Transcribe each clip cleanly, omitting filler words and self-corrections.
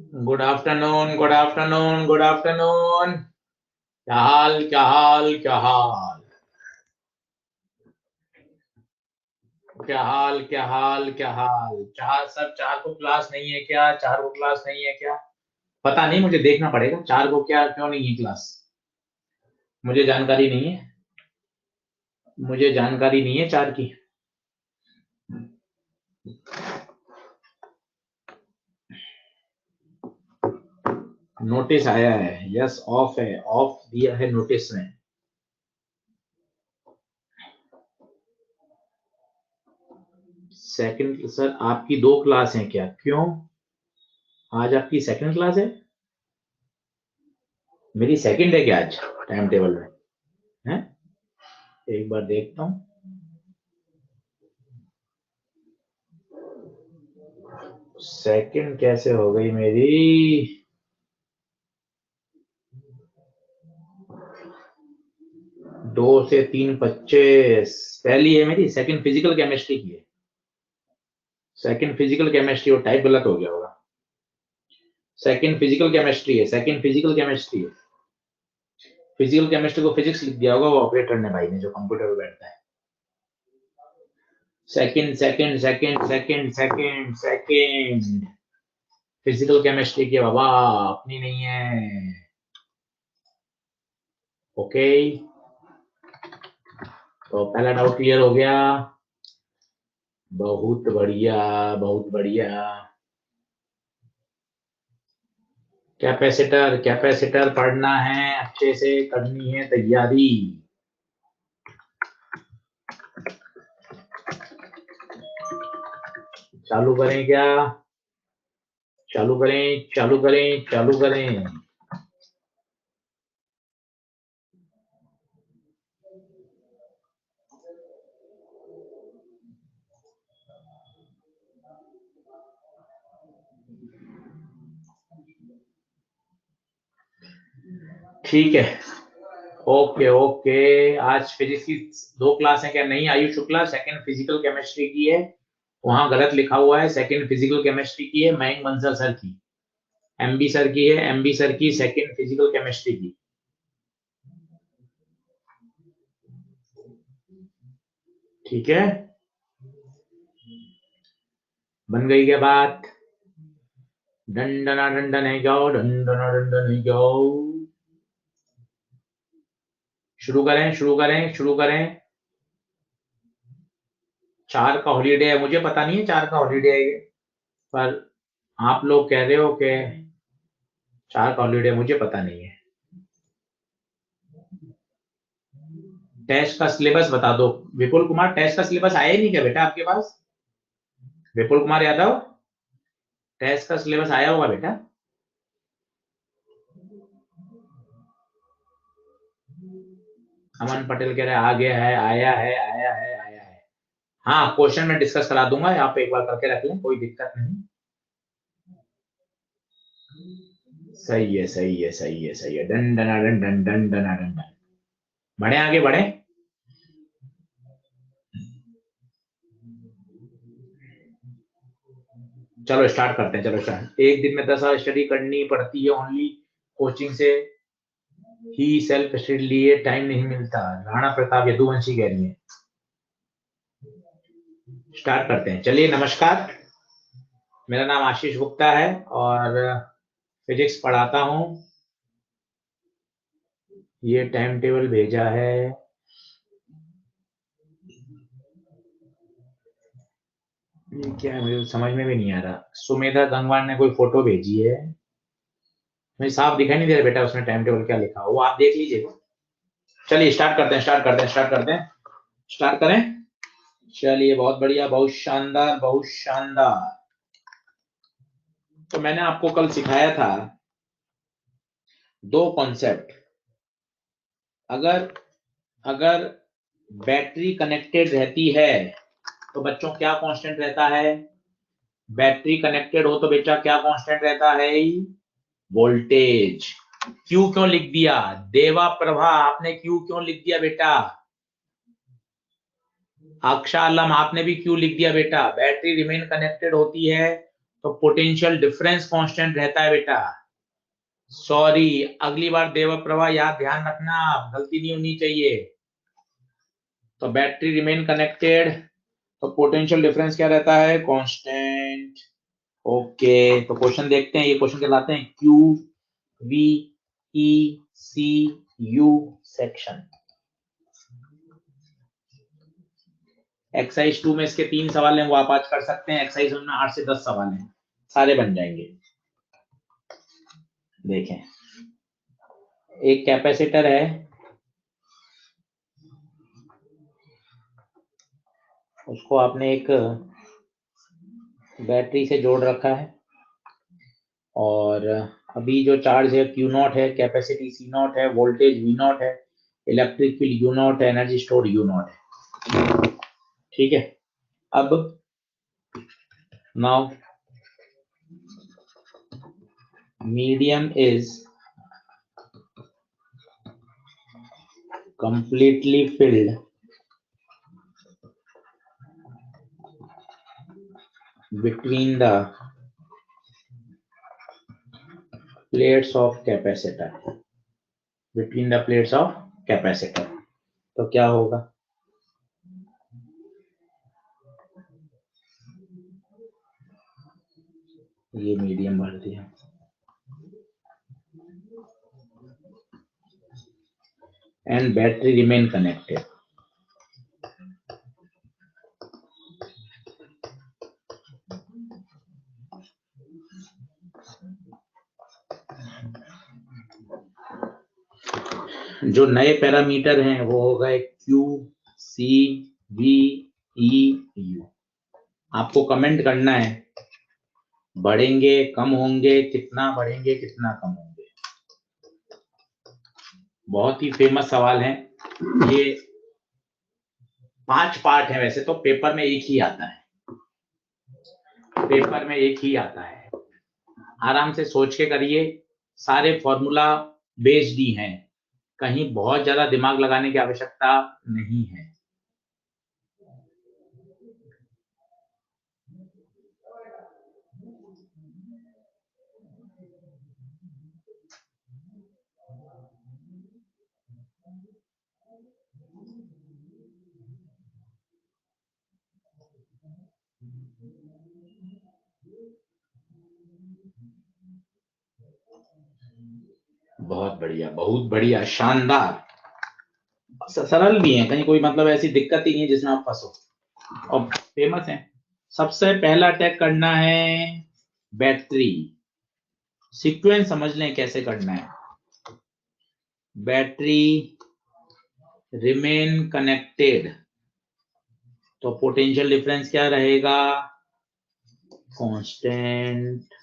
Good afternoon, good afternoon, good afternoon. क्या हाल, क्या हाल, क्या हाल, क्या हाल, क्या हाल, क्या हाल। चार सब, चार को क्लास नहीं है क्या? चार को क्लास नहीं है क्या? पता नहीं, मुझे देखना पड़ेगा चार को क्या क्यों नहीं है क्लास। मुझे जानकारी नहीं है, मुझे जानकारी नहीं है चार की। नोटिस आया है, यस ऑफ है, ऑफ दिया है नोटिस में। सेकंड सर, आपकी दो क्लास हैं क्या? क्यों, आज आपकी सेकंड क्लास है? मेरी सेकंड है क्या आज टाइम टेबल में? है, एक बार देखता हूँ। सेकंड कैसे हो गई मेरी? 2 से 3 25। पहली है मेरी, सेकंड फिजिकल केमिस्ट्री की है। सेकंड फिजिकल केमिस्ट्री, और टाइप गलत हो गया होगा। सेकंड फिजिकल केमिस्ट्री है, सेकंड फिजिकल केमिस्ट्री है। फिजिकल केमिस्ट्री को फिजिक्स लिख दिया होगा वो ऑपरेटर ने, भाई ने, जो कंप्यूटर पे बैठता है। Second second second second second second physical chemistry की है बाबा, अपनी नहीं है। ओके, तो पहला डाउट क्लियर हो गया। बहुत बढ़िया, बहुत बढ़िया। कैपेसिटर, कैपेसिटर पढ़ना है, अच्छे से करनी है तैयारी। चालू करें क्या? चालू करें, चालू करें, चालू करें। ठीक है, ओके ओके। आज फिजिक्स की दो क्लास है क्या? नहीं, Ayush Shukla second physical chemistry की है। वहां गलत लिखा हुआ है, सेकंड फिजिकल केमिस्ट्री की है मयंक बंसल सर की। एमबी सर की है, एमबी सर की सेकंड फिजिकल केमिस्ट्री की। ठीक है, बन गई क्या बात? डंडना डंडन है जाओ, डंडना डंडन है जाओ। शुरू करें, शुरू करें, शुरू करें। चार का हॉलीडे है, मुझे पता नहीं है चार का हॉलीडे है ये, पर आप लोग कह रहे हो कि चार का हॉलीडे, मुझे पता नहीं है। टेस्ट का सिलेबस बता दो। विपुल कुमार, टेस्ट का सिलेबस आया ही नहीं क्या बेटा आपके पास? विपुल कुमार यादव, टेस्ट का सिलेबस आया होगा बेटा। अमन पटेल कह रहे आ गया है, आया है, आया है, आया है। हाँ, क्वेश्चन में डिस्कस करा दूंगा, यहाँ पे एक बार करके रख लें, कोई दिक्कत नहीं। सही है, सही है, सही है, सही है। डन डना डन डन डन डना डन डन। बढ़े, आगे बढ़े। चलो स्टार्ट करते हैं, चलो स्टार्ट। एक दिन में 10 आवर स्टडी करनी पड़ती है ओनली, कोचिंग से ही सेल्फ स्टडी लिए टाइम नहीं मिलता। राणा प्रताप यदुवंशी कह रही है। स्टार्ट करते हैं, चलिए। नमस्कार, मेरा नाम आशीष गुप्ता है और फिजिक्स पढ़ाता हूँ। ये टाइम टेबल भेजा है, ये क्या है मुझे समझ में भी नहीं आ रहा। सुमेधा गंगवार ने कोई फोटो भेजी है, मुझे साफ दिखाई नहीं दे रहा बेटा उसने टाइम टेबल क्या लिखा, वो आप देख लीजिएगा। चलिए स्टार्ट करते हैं, स्टार्ट करते हैं, स्टार्ट करते हैं, स्टार्ट करें। चलिए, बहुत बढ़िया, बहुत शानदार, बहुत शानदार। तो मैंने आपको कल सिखाया था दो कॉन्सेप्ट। अगर अगर बैटरी कनेक्टेड रहती है तो बच्चों क्या कांस्टेंट रहता है? बैटरी कनेक्टेड हो तो बेटा क्या कांस्टेंट रहता है? वोल्टेज। क्यू क्यों लिख दिया देवा प्रभा, आपने क्यू क्यों लिख दिया बेटा? अक्षा आलम, आपने भी क्यू लिख दिया बेटा। बैटरी रिमेन कनेक्टेड होती है तो पोटेंशियल डिफरेंस कांस्टेंट रहता है बेटा। सॉरी, अगली बार देवप्रभा याद ध्यान रखना, गलती नहीं होनी चाहिए। तो बैटरी रिमेन कनेक्टेड, तो पोटेंशियल डिफरेंस क्या रहता है? कांस्टेंट। ओके, तो क्वेश्चन देखते हैं। ये क्वेश्चन कहलाते हैं Q V E C U section. Exercise 2 में इसके 3 सवाल हैं, वो आप आज कर सकते हैं। एक्सरसाइज में 8 से 10 सवाल हैं, सारे बन जाएंगे। देखें, एक कैपेसिटर है, उसको आपने एक बैटरी से जोड़ रखा है, और अभी जो चार्ज है Q नॉट है, कैपेसिटी C नॉट है, वोल्टेज V नॉट है, इलेक्ट्रिक फील्ड U नॉट है, एनर्जी स्टोर्ड U नॉट है। ठीक है, अब now medium is completely filled between the plates of capacitor, between the plates of capacitor। तो क्या होगा? ये मीडियम भर दिया, and battery remain connected। जो नए पैरामीटर हैं वो हो गए Q C V E U। आपको कमेंट करना है, बढ़ेंगे कम होंगे, कितना बढ़ेंगे कितना कम होंगे। बहुत ही फेमस सवाल है ये। 5 पार्ट है, वैसे तो पेपर में एक ही आता है, पेपर में एक ही आता है। आराम से सोच के करिए, सारे फॉर्मूला बेस्ड ही हैं, कहीं बहुत ज्यादा दिमाग लगाने की आवश्यकता नहीं है। बहुत बढ़िया, बहुत बढ़िया, शानदार। सरल भी है, कहीं कोई मतलब ऐसी दिक्कत ही नहीं है जिसमें आप फंसो, और फेमस है। सबसे पहला अटैक करना है बैटरी। सीक्वेंस समझ लें कैसे करना है। बैटरी रिमेन कनेक्टेड, तो पोटेंशियल डिफरेंस क्या रहेगा? कांस्टेंट।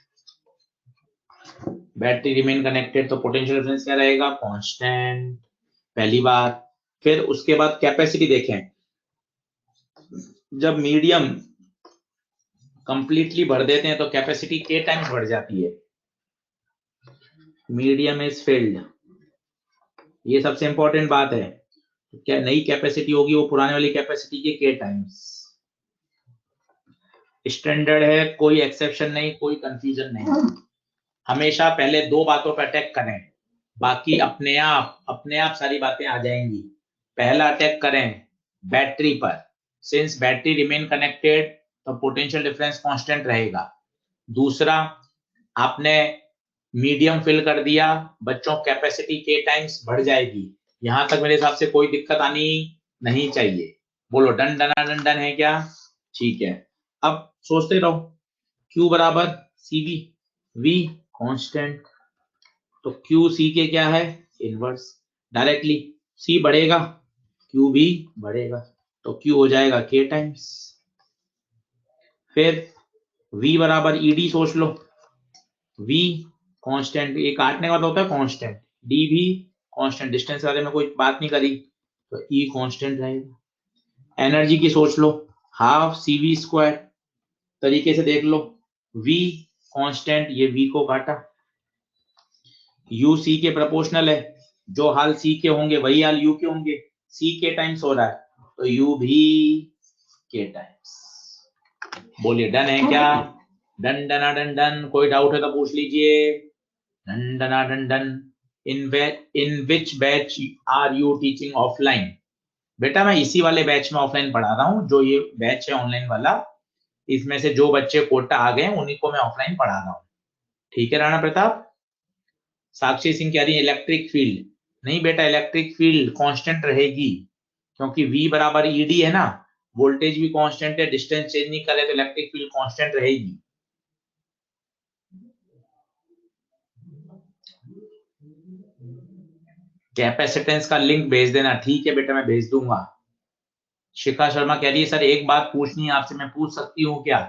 बैटरी रिमेन कनेक्टेड, तो पोटेंशियल डिफरेंस क्या रहेगा? कांस्टेंट, पहली बात। फिर उसके बाद कैपेसिटी देखें, जब मीडियम कंप्लीटली भर देते हैं तो कैपेसिटी के टाइम्स बढ़ जाती है। मीडियम इज फिल्ड, ये सबसे इंपॉर्टेंट बात है। क्या नई कैपेसिटी होगी वो पुराने वाली कैपेसिटी के टाइम्स। स्टैंडर्ड है, कोई एक्सेप्शन नहीं, कोई कंफ्यूजन नहीं। हमेशा पहले 2 बातों पर अटैक करें, बाकी अपने आप सारी बातें आ जाएंगी। पहला अटैक करें बैटरी पर, सिंस बैटरी रिमेन कनेक्टेड तो पोटेंशियल डिफरेंस कांस्टेंट रहेगा। दूसरा, आपने मीडियम फिल कर दिया, बच्चों कैपेसिटी के टाइम्स बढ़ जाएगी। यहां तक मेरे हिसाब से कोई दिक्कत आनी नहीं चाहिए। बोलो डन डन डन डन है क्या? ठीक है, अब सोचते रहो। Q बराबर CV, V कांस्टेंट, तो Q C के क्या है? इनवर्स। डायरेक्टली C बढ़ेगा, Q भी बढ़ेगा, तो Q हो जाएगा K टाइम्स। फिर V बराबर ED सोच लो। V कांस्टेंट, ये काटने वाला होता है कांस्टेंट, D भी कांस्टेंट, डिस्टेंस के बारे में कोई बात नहीं करी, तो E कांस्टेंट रहेगा। एनर्जी की सोच लो, हाफ CV स्क्वायर, तरीके से देख लो। V कांस्टेंट, ये V को काटा, U C के प्रोपोर्शनल है, जो हाल C के होंगे वही हाल U के होंगे। C के टाइम्स हो रहा है तो U भी K टाइम्स। बोलिए डन है क्या? डन डना डन डन, कोई डाउट है तो पूछ लीजिए। डन डना डन डन, in which batch are you teaching offline? बेटा मैं इसी वाले बैच में ऑफलाइन पढ़ा रहा हूँ, जो ये बैच है ऑनलाइन वाला, इसमें से जो बच्चे कोटा आ गए उन्हीं को मैं ऑफलाइन पढ़ा रहा हूँ। ठीक है राणा प्रताप। साक्षी सिंह कह रही है इलेक्ट्रिक फील्ड, नहीं बेटा इलेक्ट्रिक फील्ड कांस्टेंट रहेगी, क्योंकि V बराबर ED है ना, वोल्टेज भी कांस्टेंट है, डिस्टेंस चेंज नहीं करे तो इलेक्ट्रिक फील्ड कांस्टेंट रहेगी। कैपेसिटेंस का लिंक भेज देना। ठीक है बेटा मैं भेज दूंगा। शिखा शर्मा कह रही है सर एक बात पूछनी है आपसे, मैं पूछ सकती हूँ क्या?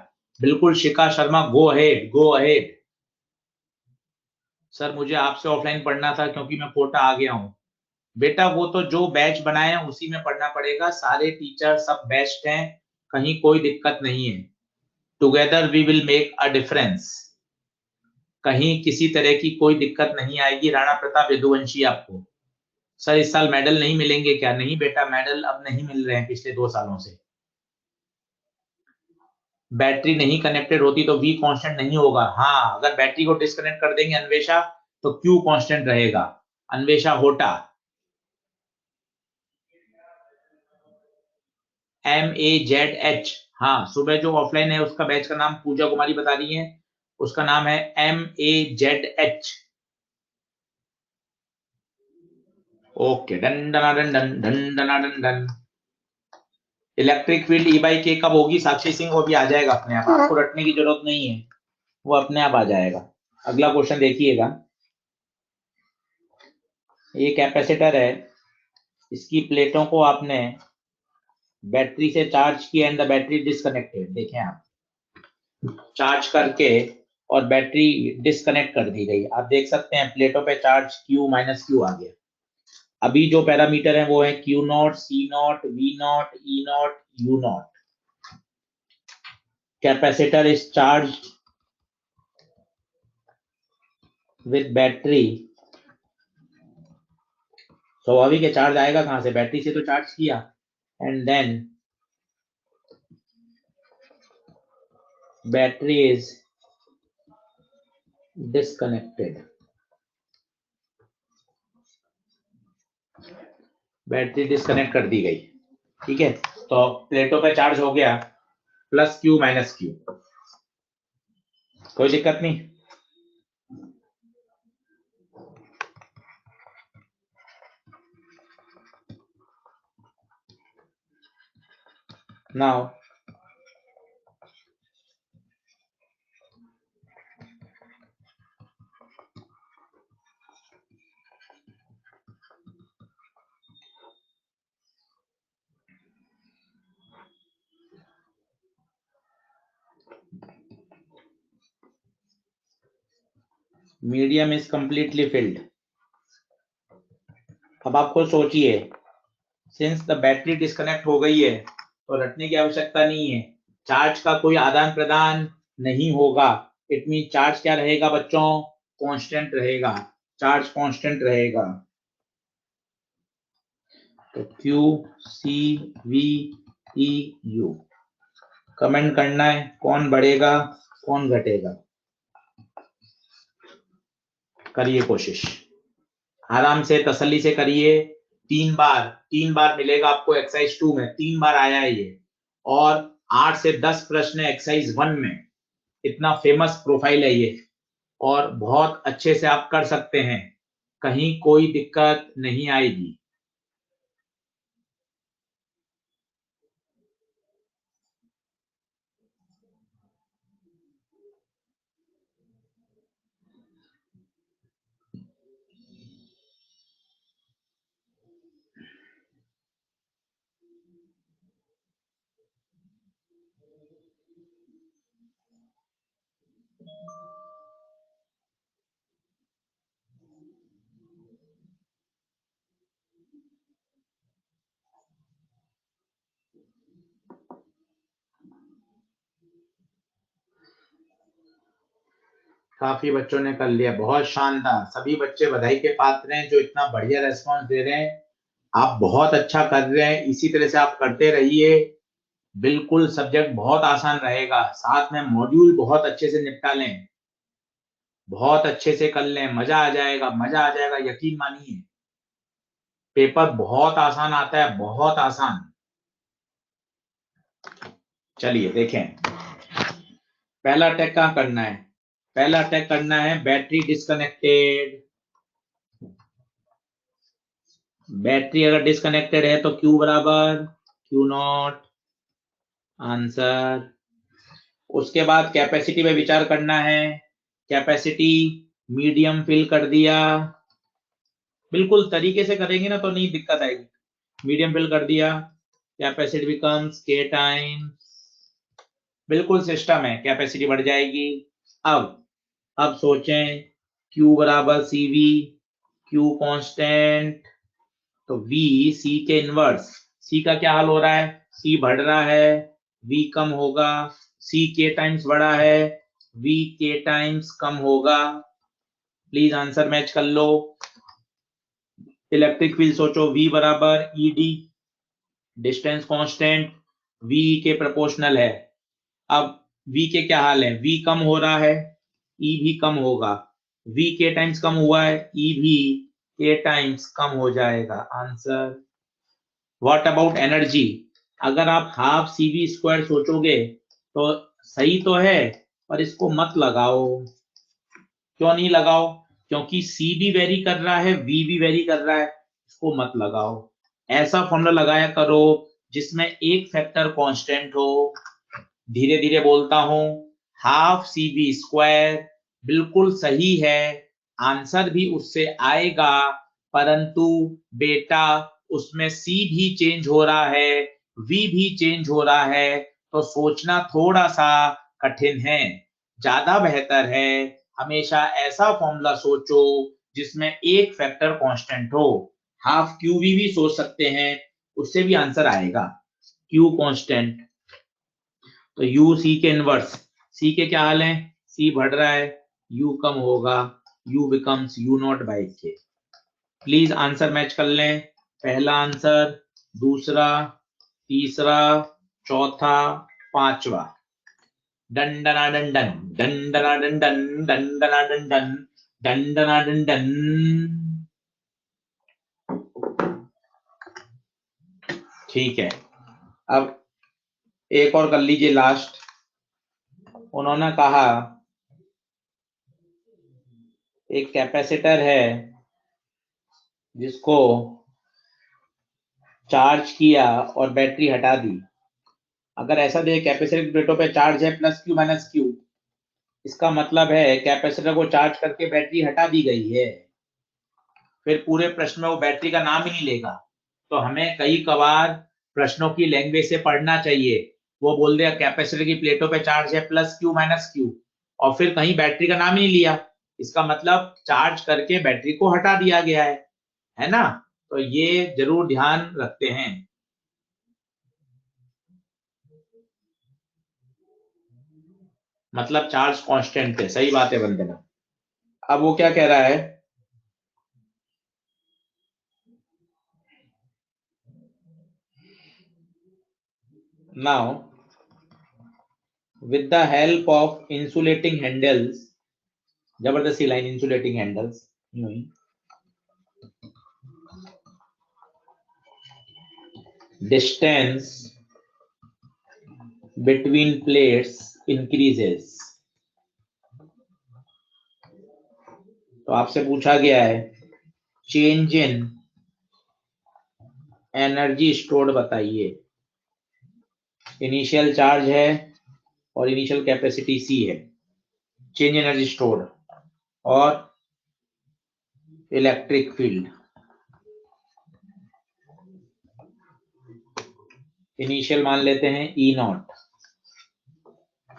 बिल्कुल Shikha Sharma, go ahead go ahead. Sir मुझे आपसे ऑफलाइन पढ़ना था क्योंकि मैं कोटा आ गया हूँ। बेटा वो तो जो बैच बनाए हैं उसी में पढ़ना पड़ेगा, सारे टीचर सब बेस्ट हैं, कहीं कोई दिक्कत नहीं है। Together we will make a difference, कहीं किसी तरह की कोई दिक्कत नहीं आएगी। राणा प्रताप यदुवंशी आपको सर इस साल मेडल नहीं मिलेंगे क्या? नहीं बेटा मेडल अब नहीं मिल रहे हैं पिछले 2 सालों से। बैटरी नहीं कनेक्टेड होती तो V कांस्टेंट नहीं होगा। हाँ अगर बैटरी को डिस्कनेक्ट कर देंगे अन्वेषा तो Q कांस्टेंट रहेगा। अन्वेषा होटा, MAZH। हाँ सुबह जो ऑफलाइन है उसका बैच का नाम पूजा कुमारी बता रही है, उसका नाम है MAZH। ओके डन डना डन डन डन डना डन डन। Electric field E by K कब होगी साक्षी सिंह? वो भी आ जाएगा अपने आप, आपको रटने की जरूरत नहीं है, वो अपने आप आ जाएगा। अगला क्वेश्चन देखिएगा। ये कैपेसिटर है, इसकी प्लेटों को आपने बैटरी से चार्ज किया एंड द बैटरी डिस्कनेक्टेड। देखें आप, चार्ज करके और बैटरी डिस्कनेक्ट कर दी गई। आप देख सकते हैं प्लेटों पे चार्ज Q माइनस Q आ गया। अभी जो पैरामीटर है वो है Q not, C not, V not, E not, U not. Capacitor is charge with battery, स्वाभाविक है चार्ज आएगा कहां से? बैटरी से तो चार्ज किया, and then battery is disconnected. Battery disconnect कर दी गई। ठीक है, तो प्लेटों पे चार्ज हो गया प्लस Q माइनस Q, कोई दिक्कत नहीं। Now medium is completely filled. अब आप खुद सोचिए, सिंस द बैटरी डिस्कनेक्ट हो गई है तो रटने की आवश्यकता नहीं है, चार्ज का कोई आदान प्रदान नहीं होगा। इट मीन चार्ज क्या रहेगा बच्चों? कांस्टेंट रहेगा, चार्ज कांस्टेंट रहेगा। तो Q C V E U comment करना है, कौन बढ़ेगा कौन घटेगा। करिए कोशिश, आराम से तसल्ली से करिए। 3 बार मिलेगा आपको एक्सरसाइज 2 में, 3 बार आया है ये, और 8 से 10 प्रश्न है एक्सरसाइज 1 में। इतना फेमस प्रोफाइल है ये, और बहुत अच्छे से आप कर सकते हैं, कहीं कोई दिक्कत नहीं आएगी। काफी बच्चों ने कर लिया, बहुत शानदार। सभी बच्चे बधाई के पात्र हैं जो इतना बढ़िया रेस्पॉन्स दे रहे हैं। आप बहुत अच्छा कर रहे हैं, इसी तरह से आप करते रहिए। बिल्कुल सब्जेक्ट बहुत आसान रहेगा, साथ में मॉड्यूल बहुत अच्छे से निपटा लें, बहुत अच्छे से कर लें, मजा आ जाएगा, मजा आ जाएगा, यकीन मानिए। पेपर बहुत आसान आता है, बहुत आसान। चलिए देखें, पहला अटैक कहाँ करना है? पहला अटैक करना है बैटरी डिस्कनेक्टेड। बैटरी अगर डिस्कनेक्टेड है तो Q बराबर Q नॉट, आंसर। उसके बाद कैपेसिटी पे विचार करना है। कैपेसिटी मीडियम फिल कर दिया, बिल्कुल तरीके से करेंगे ना तो नहीं दिक्कत आएगी। मीडियम फिल कर दिया, कैपेसिटी बिकम्स K टाइम, बिल्कुल सिस्टम है, कैपेसिटी बढ़ जाएगी। अब सोचें, Q बराबर CV, Q कांस्टेंट, तो V C के इनवर्स। C का क्या हाल हो रहा है? C बढ़ रहा है, V कम होगा। C K टाइम्स बढ़ा है, V K टाइम्स कम होगा। प्लीज आंसर मैच कर लो। इलेक्ट्रिक फील्ड सोचो, V बराबर ED, डिस्टेंस कांस्टेंट V के प्रोपोर्शनल है। अब V के क्या हाल है? V कम हो रहा है, E भी कम होगा। V K टाइम्स कम हुआ है, E भी K टाइम्स कम हो जाएगा, आंसर। What about energy? अगर आप हाफ CV स्क्वायर सोचोगे तो सही तो है, पर इसको मत लगाओ। क्यों नहीं लगाओ? क्योंकि C भी वेरी कर रहा है, V भी वेरी कर रहा है, इसको मत लगाओ। ऐसा फॉर्मूला लगाया करो जिसमें एक फैक्टर कांस्टेंट हो। धीरे धीरे बोलता हूं, हाफ CV स्क्वायर बिल्कुल सही है, आंसर भी उससे आएगा, परंतु बेटा उसमें C भी चेंज हो रहा है, V भी चेंज हो रहा है, तो सोचना थोड़ा सा कठिन है। ज्यादा बेहतर है हमेशा ऐसा फॉर्मूला सोचो जिसमें एक फैक्टर कांस्टेंट हो। हाफ QV भी सोच सकते हैं, उससे भी आंसर आएगा। Q कांस्टेंट, तो U C के इनवर्स। C के क्या हाल है? C बढ़ रहा है, U कम होगा, U becomes U not by K। Please answer match कर लें। पहला आंसर, दूसरा, तीसरा, चौथा, पांचवा। डंडना डंडन, डंडना डंडन, डंडना डंडन, डंडना डंडन। ठीक है, अब एक और कर लीजिए लास्ट। उन्होंने कहा एक कैपेसिटर है जिसको चार्ज किया और बैटरी हटा दी। अगर ऐसा दे कैपेसिटर की प्लेटों पे चार्ज है +Q -Q, इसका मतलब है कैपेसिटर को चार्ज करके बैटरी हटा दी गई है। फिर पूरे प्रश्न में वो बैटरी का नाम ही नहीं लेगा। तो हमें कई कबार प्रश्नों की लैंग्वेज से पढ़ना चाहिए। वो बोल दिया कैपेसिटर की प्लेटों पे चार्ज है +Q -Q, और फिर कहीं बैटरी का नाम ही नहीं लिया, इसका मतलब चार्ज करके बैटरी को हटा दिया गया है ना? तो ये जरूर ध्यान रखते हैं। मतलब चार्ज कांस्टेंट है, सही बात है वंदना। अब वो क्या कह रहा है? Now with the help of insulating handles, जबरदस्ती line, insulating handles, distance between plates increases. तो आपसे पूछा गया है चेंज इन एनर्जी स्टोर्ड बताइए। इनिशियल चार्ज है और इनिशियल कैपेसिटी C है, चेंज एनर्जी स्टोर्ड और इलेक्ट्रिक फील्ड। इनिशियल मान लेते हैं E0।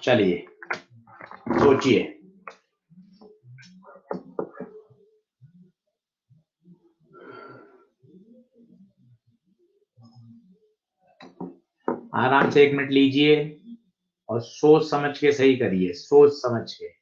चलिए सोचिए, आराम से 1 मिनट लीजिए और सोच समझ के सही करिए, सोच समझ के।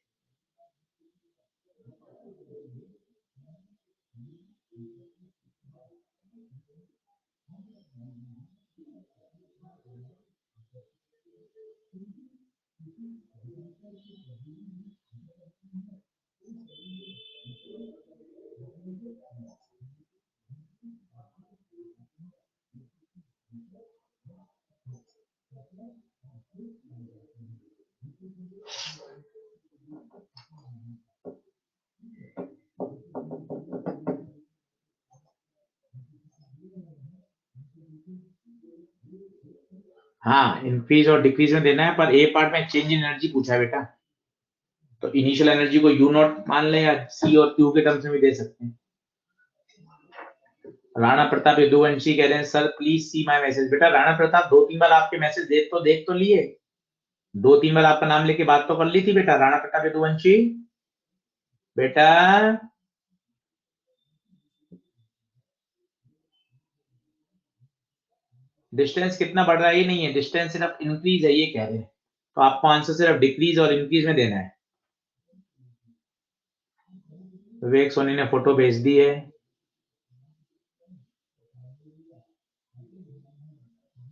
हाँ, इंक्रीज और डिक्रीज में देना है, पर ए पार्ट में चेंज इन एनर्जी पूछा है बेटा, तो इनिशियल एनर्जी को यू नॉट मान ले या सी और क्यू के टर्म्स में भी दे सकते हैं। राणा प्रताप यदुवंशी कह रहे हैं sir please see my message. बेटा राणा प्रताप 2-3 बार आपके मैसेज देख तो लिए, 2-3 बार आपका नाम लेके बात तो कर ली थी बेटा। राणा प्रताप यदुवंशी बेटा, डिस्टेंस कितना बढ़ रहा है ये नहीं है, डिस्टेंस सिर्फ इंक्रीज है ये कह रहे हैं, तो आपको आंसर सिर्फ डिक्रीज और इंक्रीज में देना है। विवेक सोनी ने फोटो भेज दी है।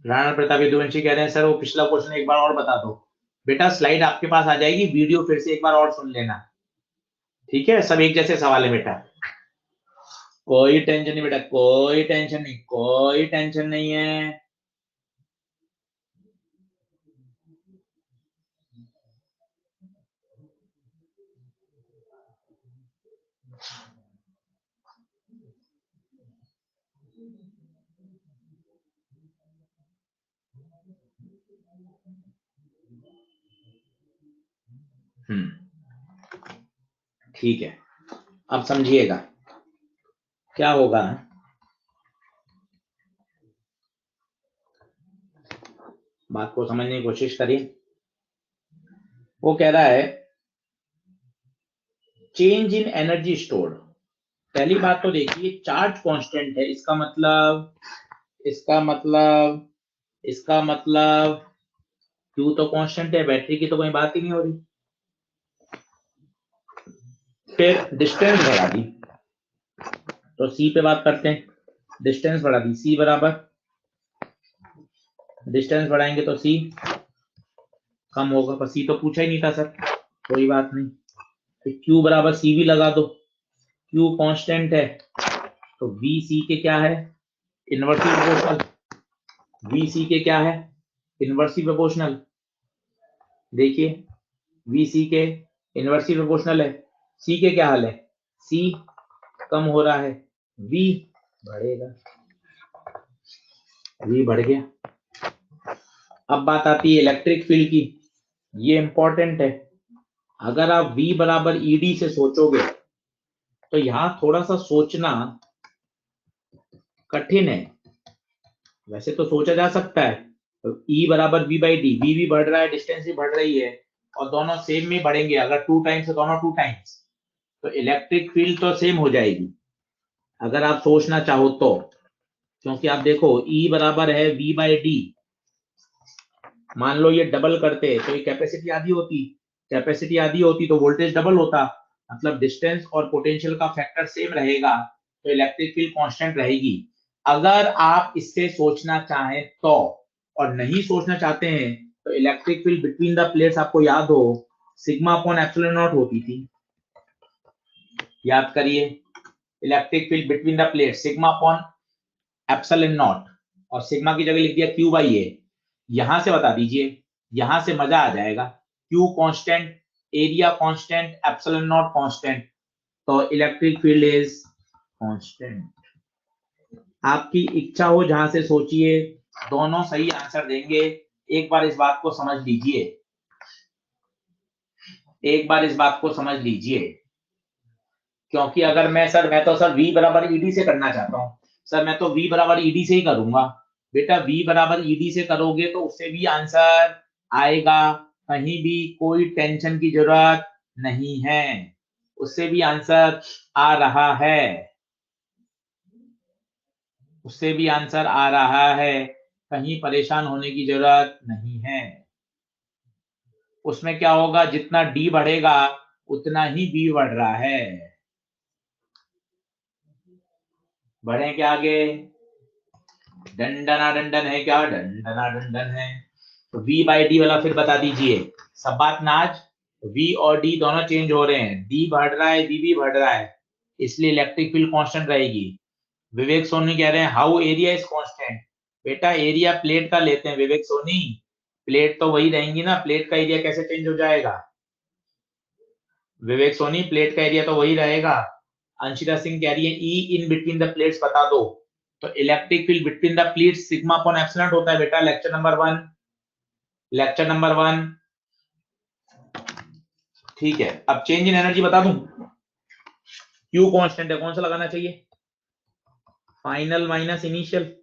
राणा प्रताप यदुवंशी कह रहे हैं सर वो पिछला क्वेश्चन एक बार और बता दो। बेटा स्लाइड आपके पास आ जाएगी, वीडियो फिर से एक बार और सुन लेना, ठीक है। सब एक जैसे सवाल है बेटा, कोई टेंशन नहीं बेटा, कोई टेंशन नहीं, कोई टेंशन नहीं है। ठीक है, अब समझिएगा क्या होगा। बात को समझने की कोशिश करिए। वो कह रहा है चेंज इन एनर्जी स्टोर्ड। पहली बात तो देखिए चार्ज कांस्टेंट है, इसका मतलब क्यू तो कांस्टेंट है, बैटरी की तो कोई बात ही नहीं हो रही। फिर डिस्टेंस बढ़ा दी, तो सी पे बात करते हैं। डिस्टेंस बढ़ा दी, सी बराबर, डिस्टेंस बढ़ाएंगे तो सी कम होगा, पर सी तो पूछा ही नहीं था सर, कोई बात नहीं। तो क्यू बराबर सी भी लगा दो, क्यू कांस्टेंट है तो वी सी के क्या है, इनवर्सली प्रोपोर्शनल। वी सी के क्या है, इनवर्सली प्रोपोर्शनल। देखिए वी सी के इनवर्सली प्रोपोर्शनल है, सी के क्या हाल है, सी कम हो रहा है, वी बढ़ेगा, वी बढ़ गया। अब बात आती है इलेक्ट्रिक फील्ड की, ये इंपॉर्टेंट है। अगर आप V बराबर ED से सोचोगे तो यहां थोड़ा सा सोचना कठिन है, वैसे तो सोचा जा सकता है। तो E बराबर V बाई डी, V भी बढ़ रहा है, डिस्टेंस भी बढ़ रही है, और दोनों सेम में बढ़ेंगे। अगर 2 टाइम्स है दोनों 2 टाइम्स, तो इलेक्ट्रिक फील्ड तो सेम हो जाएगी अगर आप सोचना चाहो तो। क्योंकि आप देखो E बराबर है V बाई डी, मान लो ये डबल करते तो ये कैपेसिटी आधी होती तो वोल्टेज डबल होता, मतलब डिस्टेंस और पोटेंशियल का फैक्टर सेम रहेगा, तो इलेक्ट्रिक फील्ड कांस्टेंट रहेगी। अगर आप इससे सोचना चाहें तो, और नहीं सोचना चाहते हैं तो electric field between the plates आपको याद हो सिग्मा अपॉन एप्सिलॉन नॉट होती थी, याद करिए। Electric field between the plate sigma upon epsilon not, और सिग्मा की जगह लिख दिया क्यू बाई ए। यहां से बता दीजिए, यहां से मजा आ जाएगा। Q constant, area constant, epsilon not constant, तो इलेक्ट्रिक फील्ड इज कांस्टेंट। आपकी इच्छा हो जहां से सोचिए, दोनों सही आंसर देंगे। एक बार इस बात को समझ लीजिए, एक बार इस बात को समझ लीजिए, क्योंकि अगर मैं तो सर V बराबर ED से करना चाहता हूं सर, मैं तो V बराबर ED से ही करूंगा। बेटा V बराबर ED से करोगे तो उससे भी आंसर आएगा, कहीं भी कोई टेंशन की जरूरत नहीं है, उससे भी आंसर आ रहा है, उससे भी आंसर आ रहा है, कहीं परेशान होने की जरूरत नहीं है। उसमें क्या होगा, जितना D बढ़ेगा उतना ही B बढ़ रहा है। बढ़े क्या आगे, डंडना डंडन है क्या, डंडना डंडन है। तो V बाई डी वाला फिर बता दीजिए, सब बात नाज V और D दोनों चेंज हो रहे हैं, D बढ़ रहा है, V भी बढ़ रहा है, इसलिए इलेक्ट्रिक फील्ड कांस्टेंट रहेगी। विवेक सोनी कह रहे हैं हाउ एरिया इज कांस्टेंट। बेटा एरिया प्लेट का लेते हैं विवेक सोनी, प्लेट तो वही रहेंगी ना, प्लेट का एरिया कैसे चेंज हो जाएगा विवेक सोनी, प्लेट का एरिया तो वही रहेगा। अंशिता सिंह कह रही है ई इन बिटवीन द प्लेट्स बता दो। तो electric field between the plates sigma upon epsilon होता है बेटा, लेक्चर नंबर 1, लेक्चर नंबर 1। ठीक है, अब चेंज इन एनर्जी बता दूं। क्यू कांस्टेंट है, कौन सा लगाना चाहिए, फाइनल माइनस इनिशियल,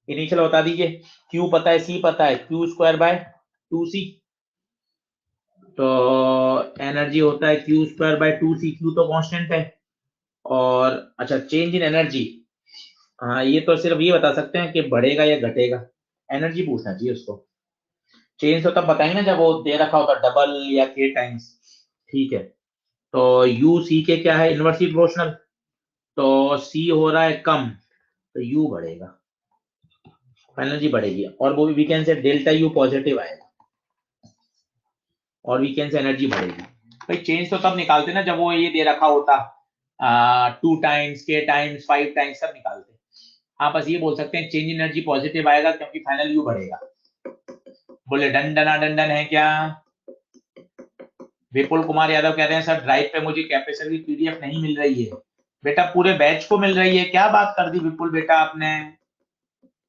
इनिशियल बता दीजिए। क्यू पता है, सी पता है, क्यू स्क्वायर बाय 2c, तो एनर्जी होता है Q square by 2c, Q तो कांस्टेंट है। और अच्छा चेंज इन एनर्जी, हाँ ये तो सिर्फ ये बता सकते हैं कि बढ़ेगा या घटेगा, एनर्जी पूछना चाहिए उसको। चेंज तो तब बताएंगे ना जब वो दे रखा होता डबल या के टाइम्स। ठीक है, तो यू सी के क्या है, इनवर्सली प्रोपोर्शनल, तो सी हो रहा है कम, तो यू बढ़ेगा, एनर्जी बढ़ेगी, और वो we can say delta U positive आएगा, और वीकेंड से एनर्जी बढ़ेगी। भाई चेंज तो तब निकालते ना जब वो ये दे रखा होता 2 टाइम्स के टाइम्स 5 टाइम्स सब निकालते। हाँ बस ये बोल सकते हैं चेंज एनर्जी पॉजिटिव आएगा क्योंकि फाइनल यू बढ़ेगा। बोले डन डना डन है क्या। विपुल कुमार यादव कह रहे हैं सर ड्राइव पे मुझे कैपेसिटर की पीडीएफ नहीं मिल रही है। बेटा पूरे बैच को मिल रही है, क्या बात कर दी विपुल बेटा आपने।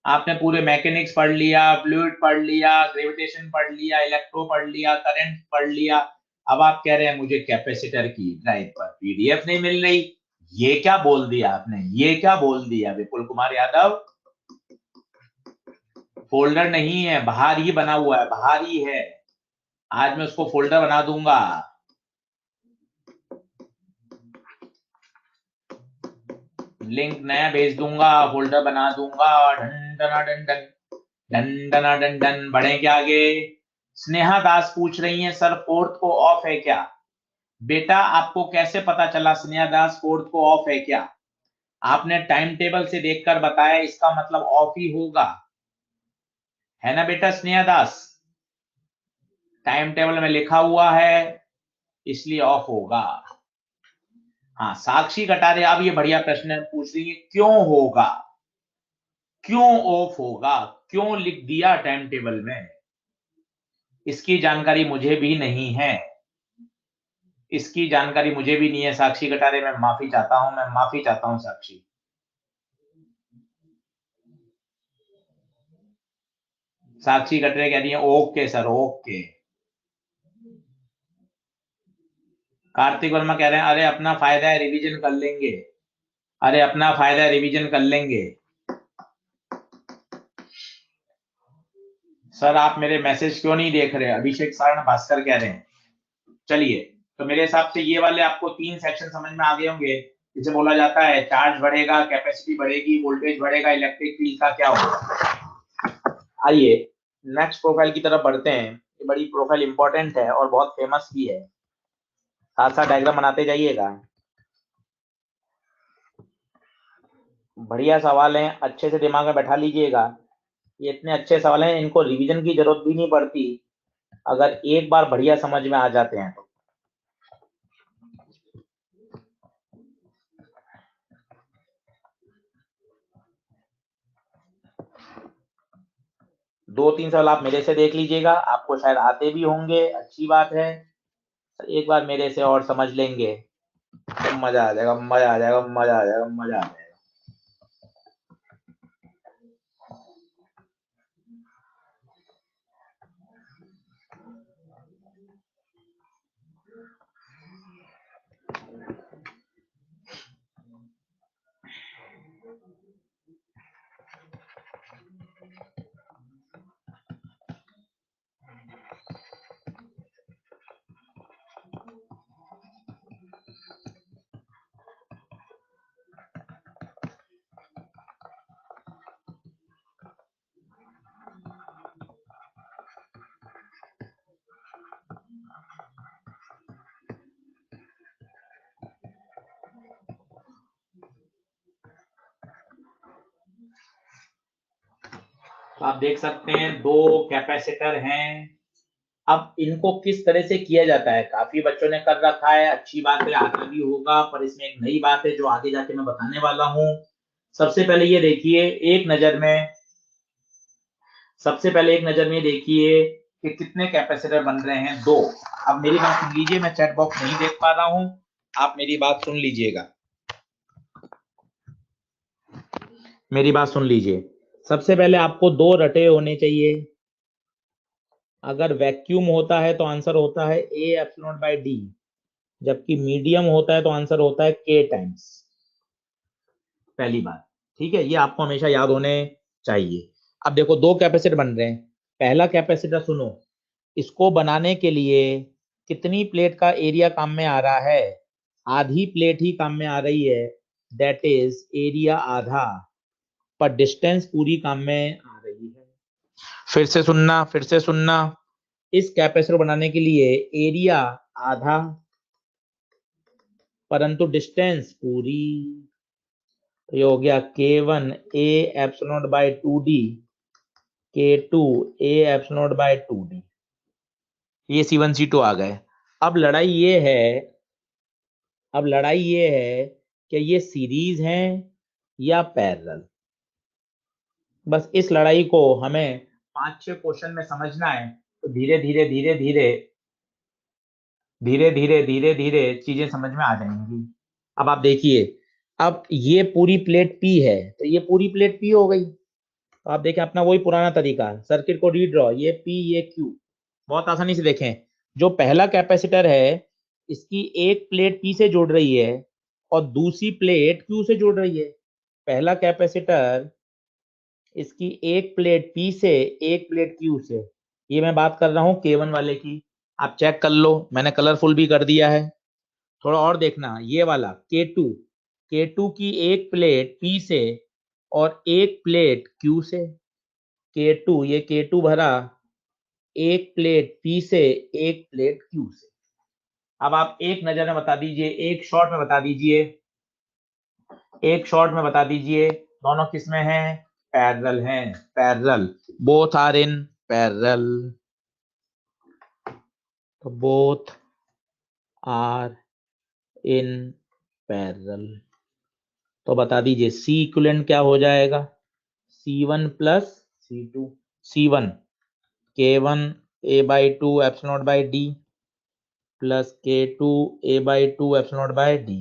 आपने पूरे मैकेनिक्स पढ़ लिया, फ्लूइड पढ़ लिया, ग्रेविटेशन पढ़ लिया, इलेक्ट्रो पढ़ लिया, करंट पढ़ लिया, अब आप कह रहे हैं मुझे कैपेसिटर की ड्राइव पर पीडीएफ नहीं मिल रही। ये क्या बोल दिया आपने, ये क्या बोल दिया विपुल कुमार यादव। फोल्डर नहीं है, बाहर ही बना हुआ है, बाहर ही है, आज मैं उसको फोल्डर बना दूंगा। लिंक नया भेज दूंगा, फोल्डर बना दूंगा। डन डना डन डन डन डना डन डन, बढ़े आगे। स्नेहा दास पूछ रही हैं सर फोर्थ को ऑफ है क्या। बेटा आपको कैसे पता चला स्नेहा दास फोर्थ को ऑफ है क्या, आपने टाइम टेबल से देखकर बताया, इसका मतलब ऑफ ही होगा, है ना बेटा स्नेहा दास, टाइम टेबल में लिखा हुआ है इसलिए ऑफ होगा। हाँ साक्षी कटारे, अब ये बढ़िया प्रश्न पूछ रही है क्यों होगा, क्यों ऑफ होगा, क्यों लिख दिया टाइम टेबल में, इसकी जानकारी मुझे भी नहीं है, इसकी जानकारी मुझे भी नहीं है साक्षी कटारे, मैं माफी चाहता हूं, मैं माफी चाहता हूं साक्षी। साक्षी कटरे कह रही है okay sir okay. Kartik Verma कह रहे हैं अरे अपना फायदा है रिवीजन कर लेंगे, अरे अपना फायदा है रिवीजन कर लेंगे। सर आप मेरे मैसेज क्यों नहीं देख रहे, अभिषेक सारण भास्कर कह रहे हैं। चलिए, तो मेरे हिसाब से ये वाले आपको 3 सेक्शन समझ में आ गए होंगे, जिसे बोला जाता है चार्ज बढ़ेगा, कैपेसिटी बढ़ेगी, वोल्टेज बढ़ेगा, इलेक्ट्रिक फील्ड का क्या होगा। आइए नेक्स्ट प्रोफाइल की तरफ बढ़ते हैं, ये बड़ी प्रोफाइल इंपॉर्टेंट है और बहुत फेमस भी है, साथ साथ डायग्राम बनाते जाइएगा। बढ़िया सवाल है, अच्छे से दिमाग में बैठा लीजिएगा, ये इतने अच्छे सवाल हैं इनको रिवीजन की जरूरत भी नहीं पड़ती, अगर एक बार बढ़िया समझ में आ जाते हैं तो। 2-3 सवाल आप मेरे से देख लीजिएगा, आपको शायद आते भी होंगे, अच्छी बात है, एक बार मेरे से और समझ लेंगे तो मजा आ जाएगा, मजा आ जाएगा, मजा आ जाएगा, मजा आ जाएगा। आप देख सकते हैं 2 कैपेसिटर हैं, अब इनको किस तरह से किया जाता है, काफी बच्चों ने कर रखा है, अच्छी बात है, आता भी होगा, पर इसमें एक नई बात है जो आगे जाके मैं बताने वाला हूं। सबसे पहले ये देखिए एक नजर में, सबसे पहले एक नजर में देखिए कि कितने कैपेसिटर बन रहे हैं, 2। अब मेरी बात सुन लीजिए, मैं चैट बॉक्स नहीं देख पा रहा हूं, आप मेरी बात सुन लीजिएगा, मेरी बात सुन लीजिए। सबसे पहले आपको 2 रटे होने चाहिए। अगर वैक्यूम होता है तो आंसर होता है A एप्सिलॉन बाय D, जबकि मीडियम होता है तो आंसर होता है K टाइम्स। पहली बात, ठीक है, ये आपको हमेशा याद होने चाहिए। अब देखो 2 कैपेसिटर बन रहे हैं। पहला कैपेसिटर सुनो, इसको बनाने के लिए कितनी प्लेट का एरिया काम में आ रहा है, आधी प्लेट ही काम में आ रही है, दैट इज एरिया आधा, पर डिस्टेंस पूरी काम में आ रही है। फिर से सुनना, फिर से सुनना, इस कैपेसिटर बनाने के लिए एरिया आधा परंतु डिस्टेंस पूरी, तो ये हो गया K1 A epsilon bye 2D, K2 A epsilon bye 2D। ये C1 C2 आ गए। अब लड़ाई ये है, अब लड़ाई ये है कि ये सीरीज हैं या पैरेलल। बस इस लड़ाई को हमें 5-6 क्वेश्चन में समझना है, तो धीरे धीरे धीरे धीरे धीरे धीरे धीरे धीरे चीजें समझ में आ जाएंगी। अब आप देखिए, अब ये पूरी प्लेट P है, तो ये पूरी प्लेट P हो गई। तो आप देखें अपना वही पुराना तरीका, सर्किट को रीड्रॉ, ये P ये Q, बहुत आसानी से देखें। जो पहला कैपेसिटर है, इसकी एक प्लेट P से जुड़ रही है और दूसरी प्लेट Q से जुड़ रही है। पहला कैपेसिटर, इसकी एक प्लेट P से, एक प्लेट Q से। ये मैं बात कर रहा हूँ K1 वाले की, आप चेक कर लो, मैंने कलरफुल भी कर दिया है। थोड़ा और देखना, ये वाला K2, K2 की एक प्लेट P से और एक प्लेट Q से। K2, ये K2 भरा, एक प्लेट P से, एक प्लेट Q से। अब आप एक नजर में बता दीजिए, एक शॉट में बता दीजिए, एक शॉट में बता दीजिए, दोनों किस में हैं, पैरेलल हैं, parallel, both are in parallel, तो बोथ आर इन पैरेलल। तो बता दीजिए C इक्विवेलेंट क्या हो जाएगा, C1 plus C2, C1 K1 A/2 epsilon by D plus K2 A/2 epsilon by D,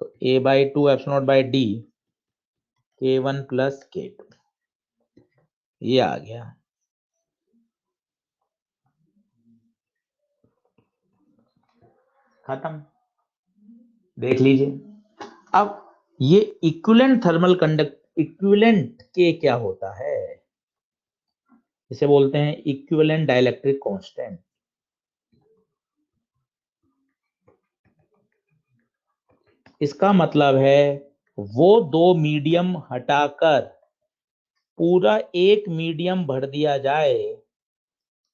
तो A/2 epsilon by D K1 plus K2, ये आ गया। खत्म, देख लीजिए। अब ये इक्विवेलेंट थर्मल कंडक्ट, इक्विवेलेंट के क्या होता है, इसे बोलते हैं इक्विवेलेंट डाइलेक्ट्रिक कांस्टेंट। इसका मतलब है वो 2 मीडियम हटाकर पूरा एक मीडियम भर दिया जाए,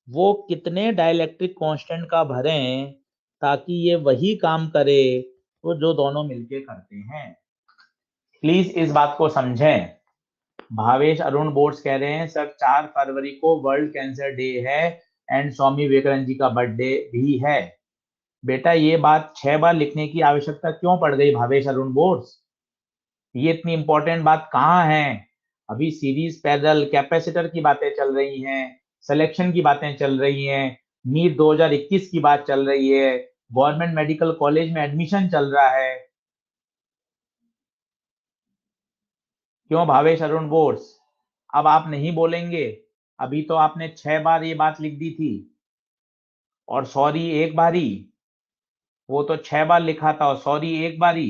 वो कितने डाइलेक्ट्रिक कांस्टेंट का भरें ताकि ये वही काम करे तो जो दोनों मिलके करते हैं। प्लीज इस बात को समझें। भावेश अरुण बोर्ड्स कह रहे हैं सर 4 फरवरी को वर्ल्ड कैंसर डे है एंड स्वामी विवेकानंद जी का बर्थडे भी है। बेटा ये बात 6 बार लिखने की आवश्यकता क्यों पड़ गई भावेश अरुण बोर्ड्स, ये इतनी इंपॉर्टेंट बात कहाँ है। अभी सीरीज पैरेलल कैपेसिटर की बातें चल रही हैं, सिलेक्शन की बातें चल रही हैं, नीट 2021 की बात चल रही है, गवर्नमेंट मेडिकल कॉलेज में एडमिशन चल रहा है। क्यों भावेश अरुण बोर्स, अब आप नहीं बोलेंगे, अभी तो आपने 6 बार ये बात लिख दी थी और सॉरी एक बारी, वो तो 6 बार लिखा था और सॉरी एक बारी।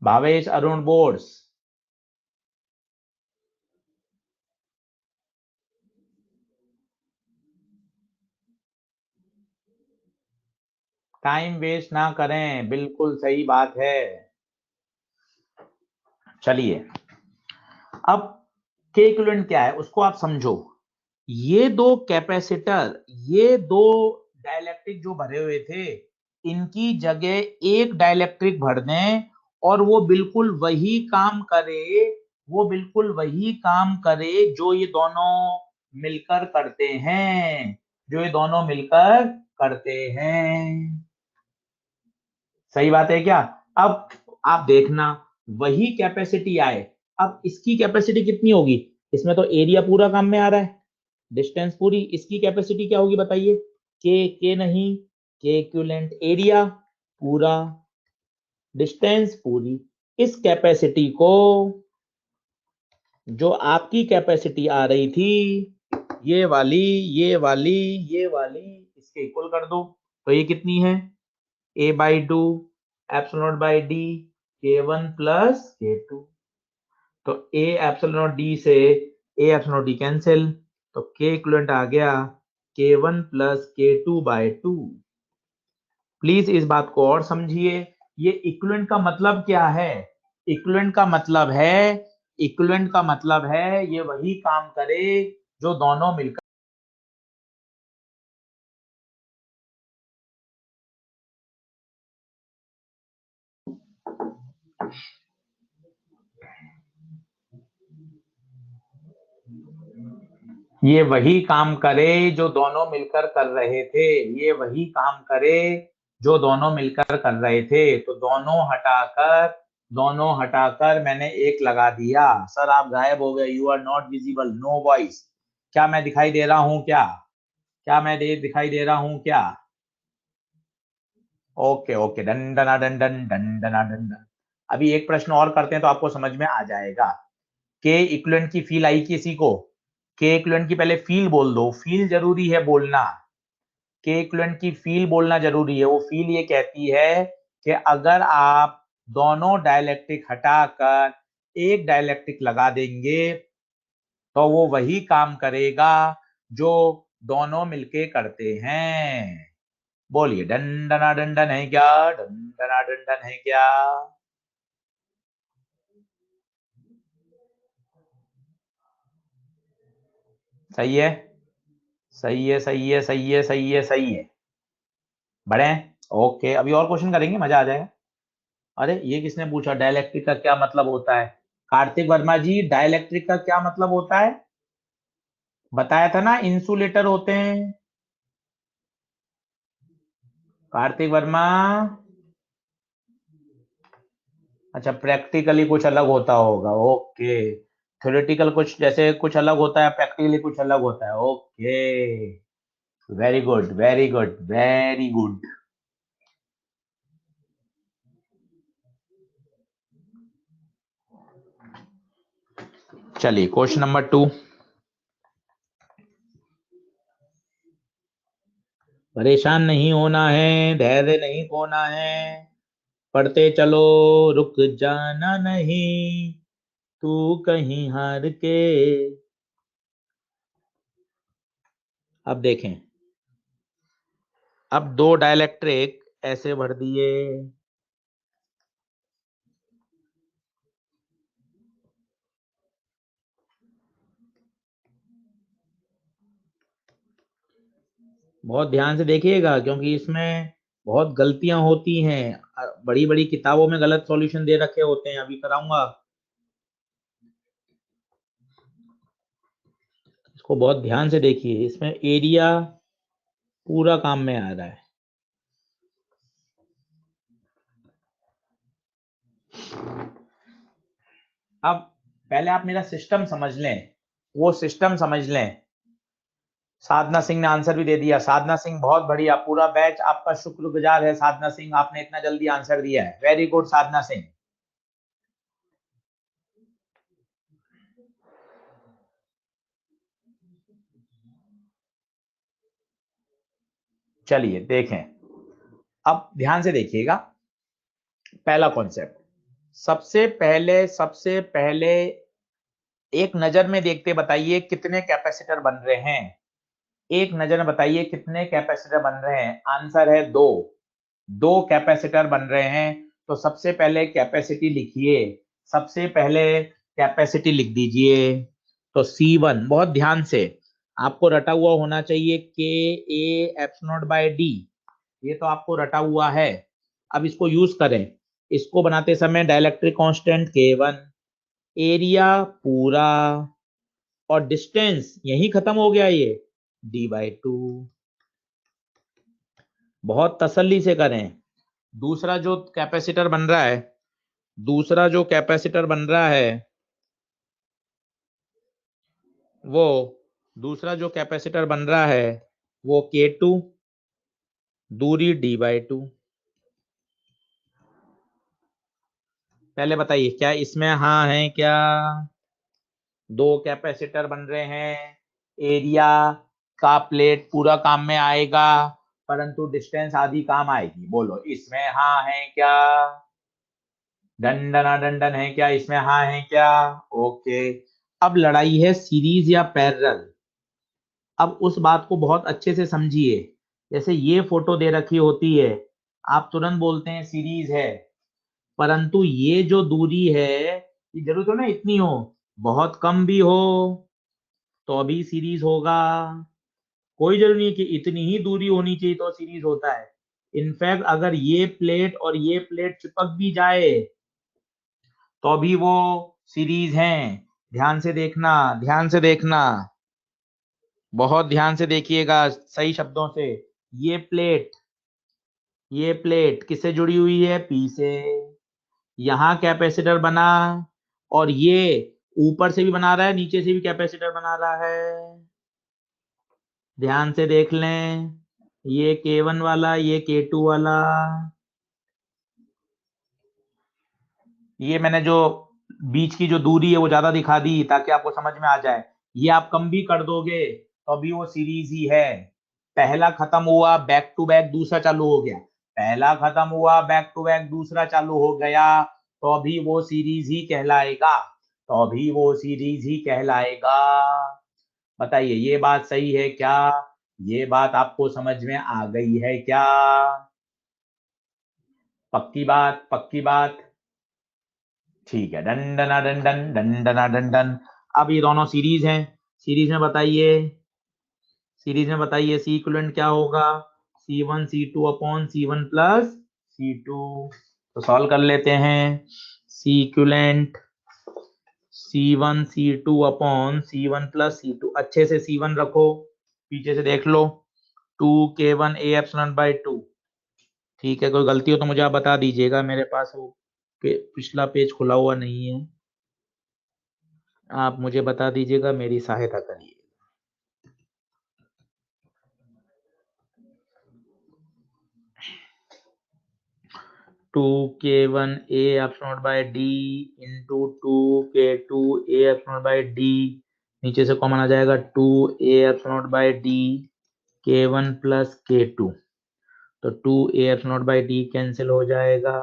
भावेश अरुण बोर्स, टाइम वेस्ट ना करें, बिल्कुल सही बात है। चलिए, अब के इक्विवेलेंट क्या है उसको आप समझो। ये 2 कैपेसिटर, ये 2 डाइलेक्ट्रिक जो भरे हुए थे, इनकी जगह एक डाइलेक्ट्रिक भर दें और वो बिल्कुल वही काम करे वो बिल्कुल वही काम करे जो ये दोनों मिलकर करते हैं, जो ये दोनों मिलकर करते हैं। सही बात है क्या? अब आप देखना, वही कैपेसिटी आए, अब इसकी कैपेसिटी कितनी होगी? इसमें तो एरिया पूरा काम में आ रहा है, डिस्टेंस पूरी, इसकी कैपेसिटी क्या होगी बताइए? के नहीं, के इक्विवेलेंट, एरिया पूरा, डिस्टेंस पूरी। इस कैपेसिटी को, जो आपकी कैपेसिटी आ रही थी, ये वाली, ये वाली, ये वाली, इसके इक्वल कर दो। तो ये कितनी है? a/2 epsilon not by D k1 plus k2। तो a एप्सिलॉन नॉट डी से a epsilon not D cancel, तो k इक्विवेलेंट आ गया k1 plus k2 by 2। Please इस बात को और समझिए, ये इक्विवेलेंट का मतलब क्या है? इक्विवेलेंट का मतलब है, इक्विवेलेंट का मतलब है ये वही काम करे जो दोनों मिलकर। ये वही काम करे जो दोनों मिलकर कर रहे थे, ये वही काम करे जो दोनों मिलकर कर रहे थे। तो दोनों हटाकर मैंने एक लगा दिया। सर आप गायब हो गए, you are not visible, no voice. क्या मैं दिखाई दे रहा हूं क्या? क्या मैं दिखाई दे रहा हूं क्या? ओके ओके, डन डना डन डन डन डना डन डन। अभी एक प्रश्न और करते हैं तो आपको समझ में आ जाएगा। के इक्विवेलेंट की फील आई किसी को? के इक्विवेलेंट की पहले फील बोल दो, फील जरूरी है बोलना। के इक्विवेलेंट की फील बोलना जरूरी है। वो फील ये कहती है कि अगर आप दोनों डाइलेक्ट्रिक हटाकर एक डाइलेक्ट्रिक लगा देंगे तो वो वही काम करेगा जो दोनों मिलके करते हैं। बोलिए, डंडना डंडन है क्या? डंडना डंडन है क्या? सही है, सही है, सही है, सही है, सही है, सही है। बढ़े? ओके, अभी और क्वेश्चन करेंगे, मजा आ जाएगा। अरे ये किसने पूछा डाइलेक्ट्रिक का क्या मतलब होता है? कार्तिक वर्मा जी, डाइलेक्ट्रिक का क्या मतलब होता है? बताया था ना, इंसुलेटर होते हैं। कार्तिक वर्मा, अच्छा प्रैक्टिकली कुछ अलग होता होगा, ओके। थ्योरेटिकल कुछ जैसे कुछ अलग होता है, प्रैक्टिकली कुछ अलग होता है, okay. Very good, very good, very good. चलिए क्वेश्चन नंबर 2। परेशान नहीं होना है, धैर्य नहीं खोना है, पढ़ते चलो, रुक जाना नहीं, तू कहीं हार के। अब देखें, अब दो डाइलेक्ट्रिक ऐसे भर दिए, बहुत ध्यान से देखिएगा क्योंकि इसमें बहुत गलतियां होती हैं, बड़ी बड़ी किताबों में गलत सॉल्यूशन दे रखे होते हैं, अभी कराऊंगा। इसको बहुत ध्यान से देखिए, इसमें एरिया पूरा काम में आ रहा है। अब पहले आप मेरा सिस्टम समझ लें, वो सिस्टम समझ लें। साधना सिंह ने आंसर भी दे दिया। साधना सिंह बहुत बढ़िया, पूरा बैच आपका शुक्रगुजार है। साधना सिंह, आपने इतना जल्दी आंसर दिया है, वेरी गुड साधना सिंह। चलिए देखें, अब ध्यान से देखिएगा। पहला कॉन्सेप्ट, सबसे पहले एक नजर में देखते बताइए कितने कैपेसिटर बन रहे हैं। एक नजर में बताइए कितने कैपेसिटर बन रहे हैं। आंसर है दो, दो कैपेसिटर बन रहे हैं। तो सबसे पहले कैपेसिटी लिखिए, सबसे पहले कैपेसिटी लिख दीजिए। तो C1, बहुत ध्यान से आपको रटा हुआ होना चाहिए, K A epsilon not by D, ये तो आपको रटा हुआ है। अब इसको यूज करें, इसको बनाते समय डाइलेक्ट्रिक कांस्टेंट K1, एरिया पूरा और डिस्टेंस यही खत्म हो गया, ये d/2। बहुत तसल्ली से करें। दूसरा जो कैपेसिटर बन रहा है, दूसरा जो कैपेसिटर बन रहा है वो दूसरा जो कैपेसिटर बन रहा है वो K2, दूरी d/2। पहले बताइए क्या इसमें हाँ है क्या? दो कैपेसिटर बन रहे हैं, एरिया का प्लेट पूरा काम में आएगा परंतु डिस्टेंस आधी काम आएगी। बोलो इसमें हाँ है क्या? दंडना दंडन है क्या? इसमें हाँ है क्या? ओके। अब लड़ाई है सीरीज या पैरेलल। अब उस बात को बहुत अच्छे से समझिए। जैसे ये फोटो दे रखी होती है, आप तुरंत बोलते हैं सीरीज है, परंतु ये जो दूरी है ये जरूर तो ना इतनी हो, बहुत कम भी हो तो अभी सीरीज होगा। कोई जरूरी नहीं कि इतनी ही दूरी होनी चाहिए तो सीरीज होता है। इनफैक्ट अगर ये प्लेट और ये प्लेट चिपक भी जाए तो भी वो सीरीज हैं। ध्यान से देखना, ध्यान से देखना, बहुत ध्यान से देखिएगा सही शब्दों से। ये प्लेट ये प्लेट किससे जुड़ी हुई है? पी से। यहाँ कैपेसिटर बना और ये ऊपर से भी बना रहा है, नीचे से भी कैपेसिटर बना रहा है। ध्यान से देख लें, ये K1 वाला, ये K2 वाला। ये मैंने जो बीच की जो दूरी है वो ज्यादा दिखा दी ताकि आपको समझ में आ जाए। ये आप कम भी कर दोगे तो अभी वो सीरीज ही है। पहला खत्म हुआ, बैक टू बैक दूसरा चालू हो गया। पहला खत्म हुआ, बैक टू बैक दूसरा चालू हो गया, तो अभी वो सीरीज ही कहलाएगा। तो अभी वो सीरीज ही कहलाएगा। बताइए ये बात सही है क्या? ये बात आपको समझ में आ गई है क्या? पक्की बात, पक्की बात। ठीक है, डंडना डंडन डंडना डंडन। अब ये दोनों सीरीज हैं। सीरीज में बताइए, सीरीज में बताइए सी इक्विवेलेंट क्या होगा? C1 C2 upon C1 plus C2। तो सॉल्व कर लेते हैं। C equivalent C1 C2 upon C1 plus C2। अच्छे से C1 रखो, पीछे से देख लो। 2K1 A epsilon by 2। ठीक है, कोई गलती हो तो मुझे आप बता दीजिएगा, मेरे पास वो पिछला पेज खुला हुआ नहीं है। आप मुझे बता दीजिएगा, मेरी सहायता करिए। Two K1 A epsilon by D into 2K2 A epsilon by D। नीचे से कॉमन आ जाएगा 2A epsilon by D K1 plus K2। तो 2A epsilon by D cancel हो जाएगा,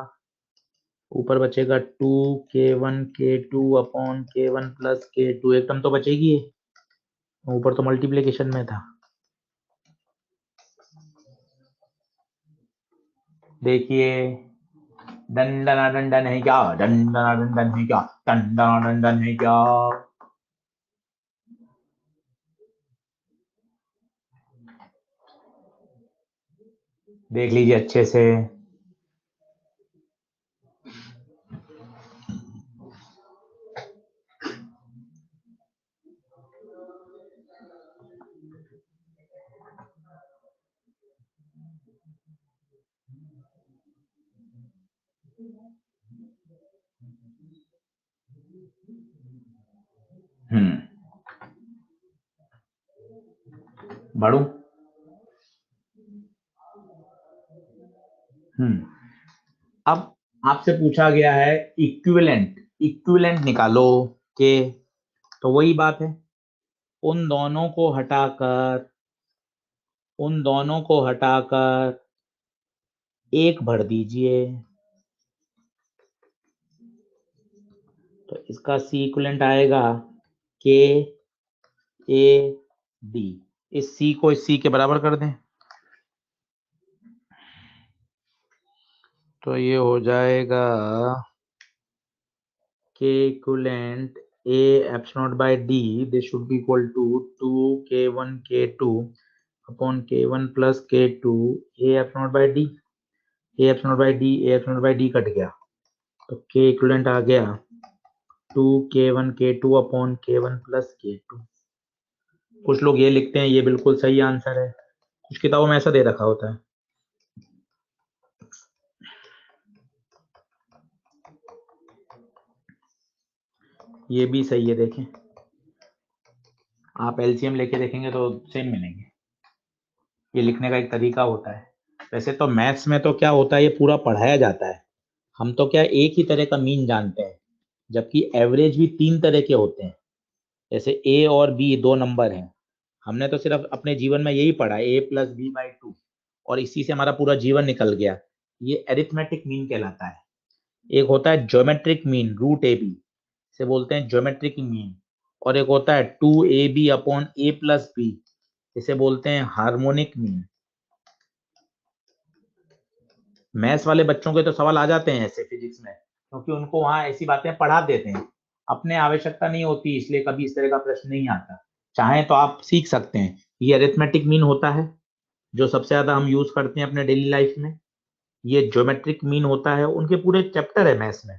ऊपर बचेगा 2K1 K2 upon K1 plus K2। एक term तो बचेगी, ऊपर तो मल्टीप्लिकेशन में था। देखिए दंडना दंडन है क्या? दंडना दंडन है क्या? दंडना दंडन है क्या? देख लीजिए अच्छे से। बढ़ू। अब आपसे पूछा गया है इक्विवेलेंट, इक्विवेलेंट निकालो के। तो वही बात है, उन दोनों को हटाकर, उन दोनों को हटाकर एक भर दीजिए। तो इसका सी इक्विवेलेंट आएगा के ए डी। इस सी को इस सी के बराबर कर दें तो ये हो जाएगा K equivalent A epsilon by D, this should be equal to 2K1 K2 upon K1 plus K2 A epsilon by D. A epsilon by D, A epsilon by D कट गया तो के इक्विवेलेंट आ गया 2k1k2 upon k1 plus k2। कुछ लोग ये लिखते हैं, ये बिल्कुल सही आंसर है, कुछ किताबों में ऐसा दे रखा होता है। ये भी सही है, देखें आप एलसीएम लेके देखेंगे तो सेम मिलेंगे। ये लिखने का एक तरीका होता है। वैसे तो मैथ्स में तो क्या होता है, ये पूरा पढ़ाया जाता है। हम तो क्या एक ही तरह का मीन जानते हैं, जबकि एवरेज भी 3 तरह के होते हैं। जैसे ए और बी 2 नंबर हैं, हमने तो सिर्फ अपने जीवन में यही पढ़ा, a+b/2, और इसी से हमारा पूरा जीवन निकल गया। ये एरिथमेटिक मीन कहलाता है। एक होता है ज्योमेट्रिक मीन, √ab से बोलते हैं ज्योमेट्रिक मीन, और एक होता है 2ab अपॉन a+b, इसे बोलते हैं हार्मोनिक मीन। मैथ्स वाले बच्चों के तो सवाल आ जाते हैं ऐसे फिजिक्स में, क्योंकि उनको वहां ऐसी बातें पढ़ा देते हैं, अपने आवश्यकता नहीं होती, इसलिए कभी इस तरह का प्रश्न नहीं आता। चाहे तो आप सीख सकते हैं। ये अरिथमेटिक मीन होता है जो सबसे ज्यादा हम यूज करते हैं अपने डेली लाइफ में। ये ज्योमेट्रिक मीन होता है, उनके पूरे चैप्टर है मैथ्स में।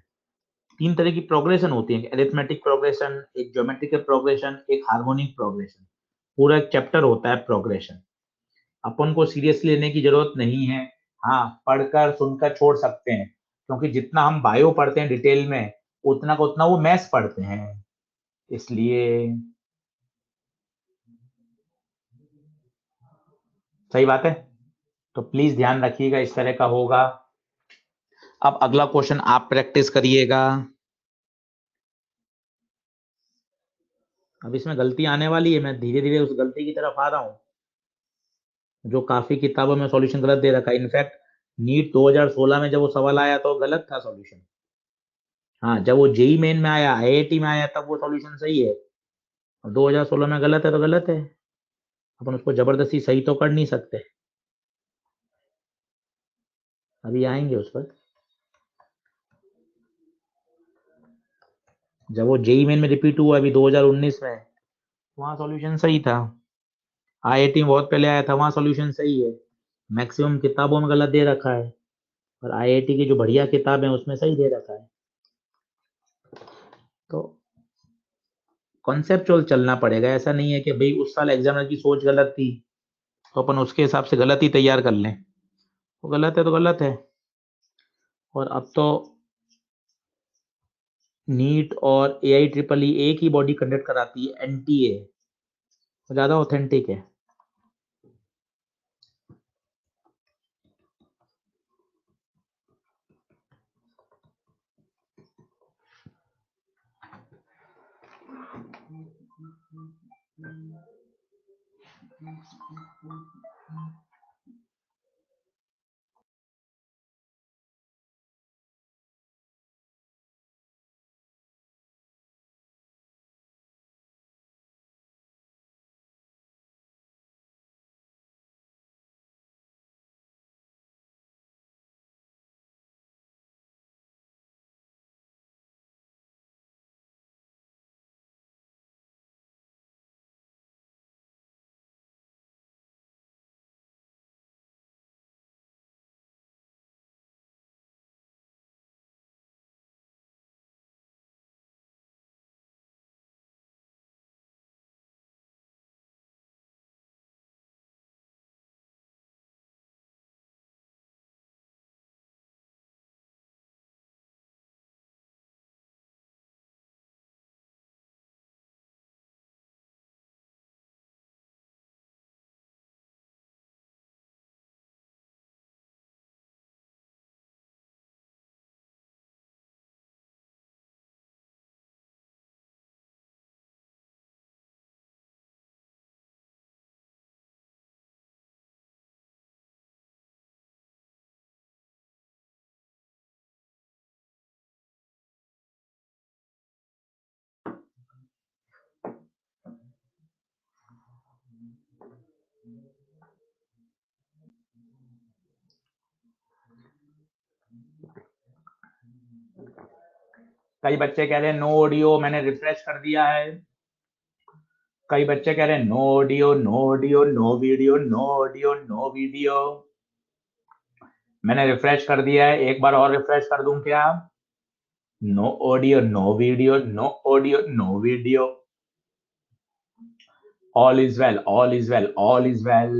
3 तरह की प्रोग्रेशन होती है, अरिथमेटिक प्रोग्रेशन, एक ज्योमेट्रिकल प्रोग्रेशन, एक हार्मोनिक प्रोग्रेशन। पूरा एक चैप्टर होता है प्रोग्रेशन। अपन को सीरियसली लेने की जरूरत नहीं है। हाँ, पढ़कर सुनकर छोड़ सकते हैं, क्योंकि जितना हम बायो पढ़ते हैं डिटेल में, उतना का उतना वो मैथ्स पढ़ते हैं, इसलिए। सही बात है। तो प्लीज ध्यान रखिएगा, इस तरह का होगा। अब अगला क्वेश्चन आप प्रैक्टिस करिएगा। अब इसमें गलती आने वाली है, मैं धीरे धीरे उस गलती की तरफ आ रहा हूँ जो काफी किताबों में सॉल्यूशन गलत दे रखा है। इनफैक्ट नीट 2016 में जब वो सवाल आया तो गलत था सॉल्यूशन। हाँ, जब वो जेई मेन में आया, आईआईटी में आया, तब वो सॉल्यूशन सही है। 2016 में गलत है तो गलत है, अपन उसको जबरदस्ती सही तो कर नहीं सकते। अभी आएंगे उस पर। जब वो जेई मेन में रिपीट हुआ अभी 2019 में, वहां सॉल्यूशन सही था। आईआईटी में बहुत पहले आया था, वहां सॉल्यूशन सही है। मैक्सिमम किताबों में गलत दे रखा है, और आईआईटी की जो बढ़िया किताब है उसमें सही दे रखा है। तो कॉन्सेप्चुअल चलना पड़ेगा। ऐसा नहीं है कि भाई उस साल एग्जामिनर की सोच गलत थी तो अपन उसके हिसाब से गलत ही तैयार कर लें। वो गलत है तो गलत है। और अब तो नीट और AIEEE एक ही बॉडी कंडक्ट कराती है, एनटीए, ज्यादा ऑथेंटिक है। कई बच्चे कह रहे हैं नो ऑडियो, मैंने रिफ्रेश कर दिया है। कई बच्चे कह रहे हैं no audio, no audio, no video, no audio, no video. मैंने रिफ्रेश कर दिया है, एक बार और रिफ्रेश कर दूं क्या? No audio, no video, no audio, no video. All is well, all is well, all is well.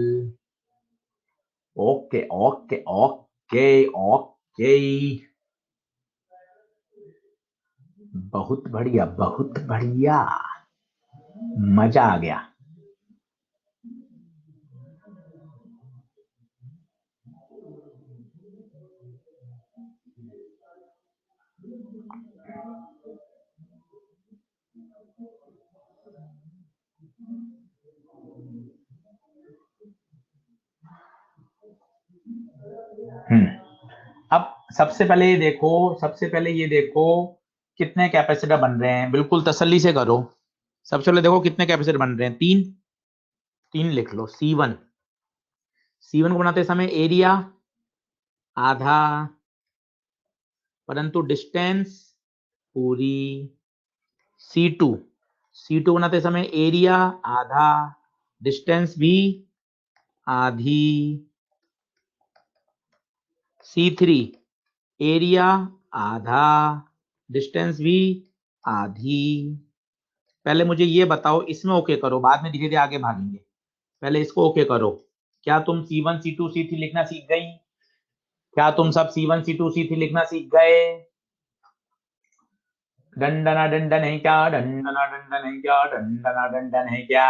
Okay, okay, okay, okay. बहुत बढ़िया, बहुत बढ़िया, मजा आ गया। अब सबसे पहले ये देखो कितने कैपेसिटर बन रहे हैं, बिल्कुल तसल्ली से करो। सबसे पहले देखो कितने कैपेसिटर बन रहे हैं, तीन लिख लो। C1 को बनाते समय एरिया आधा, परंतु डिस्टेंस पूरी। C2 बनाते समय एरिया आधा, डिस्टेंस भी आधी। C3 एरिया आधा, डिस्टेंस भी आधी। पहले मुझे ये बताओ, इसमें ओके करो, बाद में धीरे धीरे आगे भागेंगे। पहले इसको ओके करो। क्या तुम C1 C2 C3 लिखना सीख गई? क्या तुम सब C1 C2 C3 लिखना सीख गए? डंडना डंडन है क्या? डंडना डंडन है क्या? डंडना डंडन है क्या?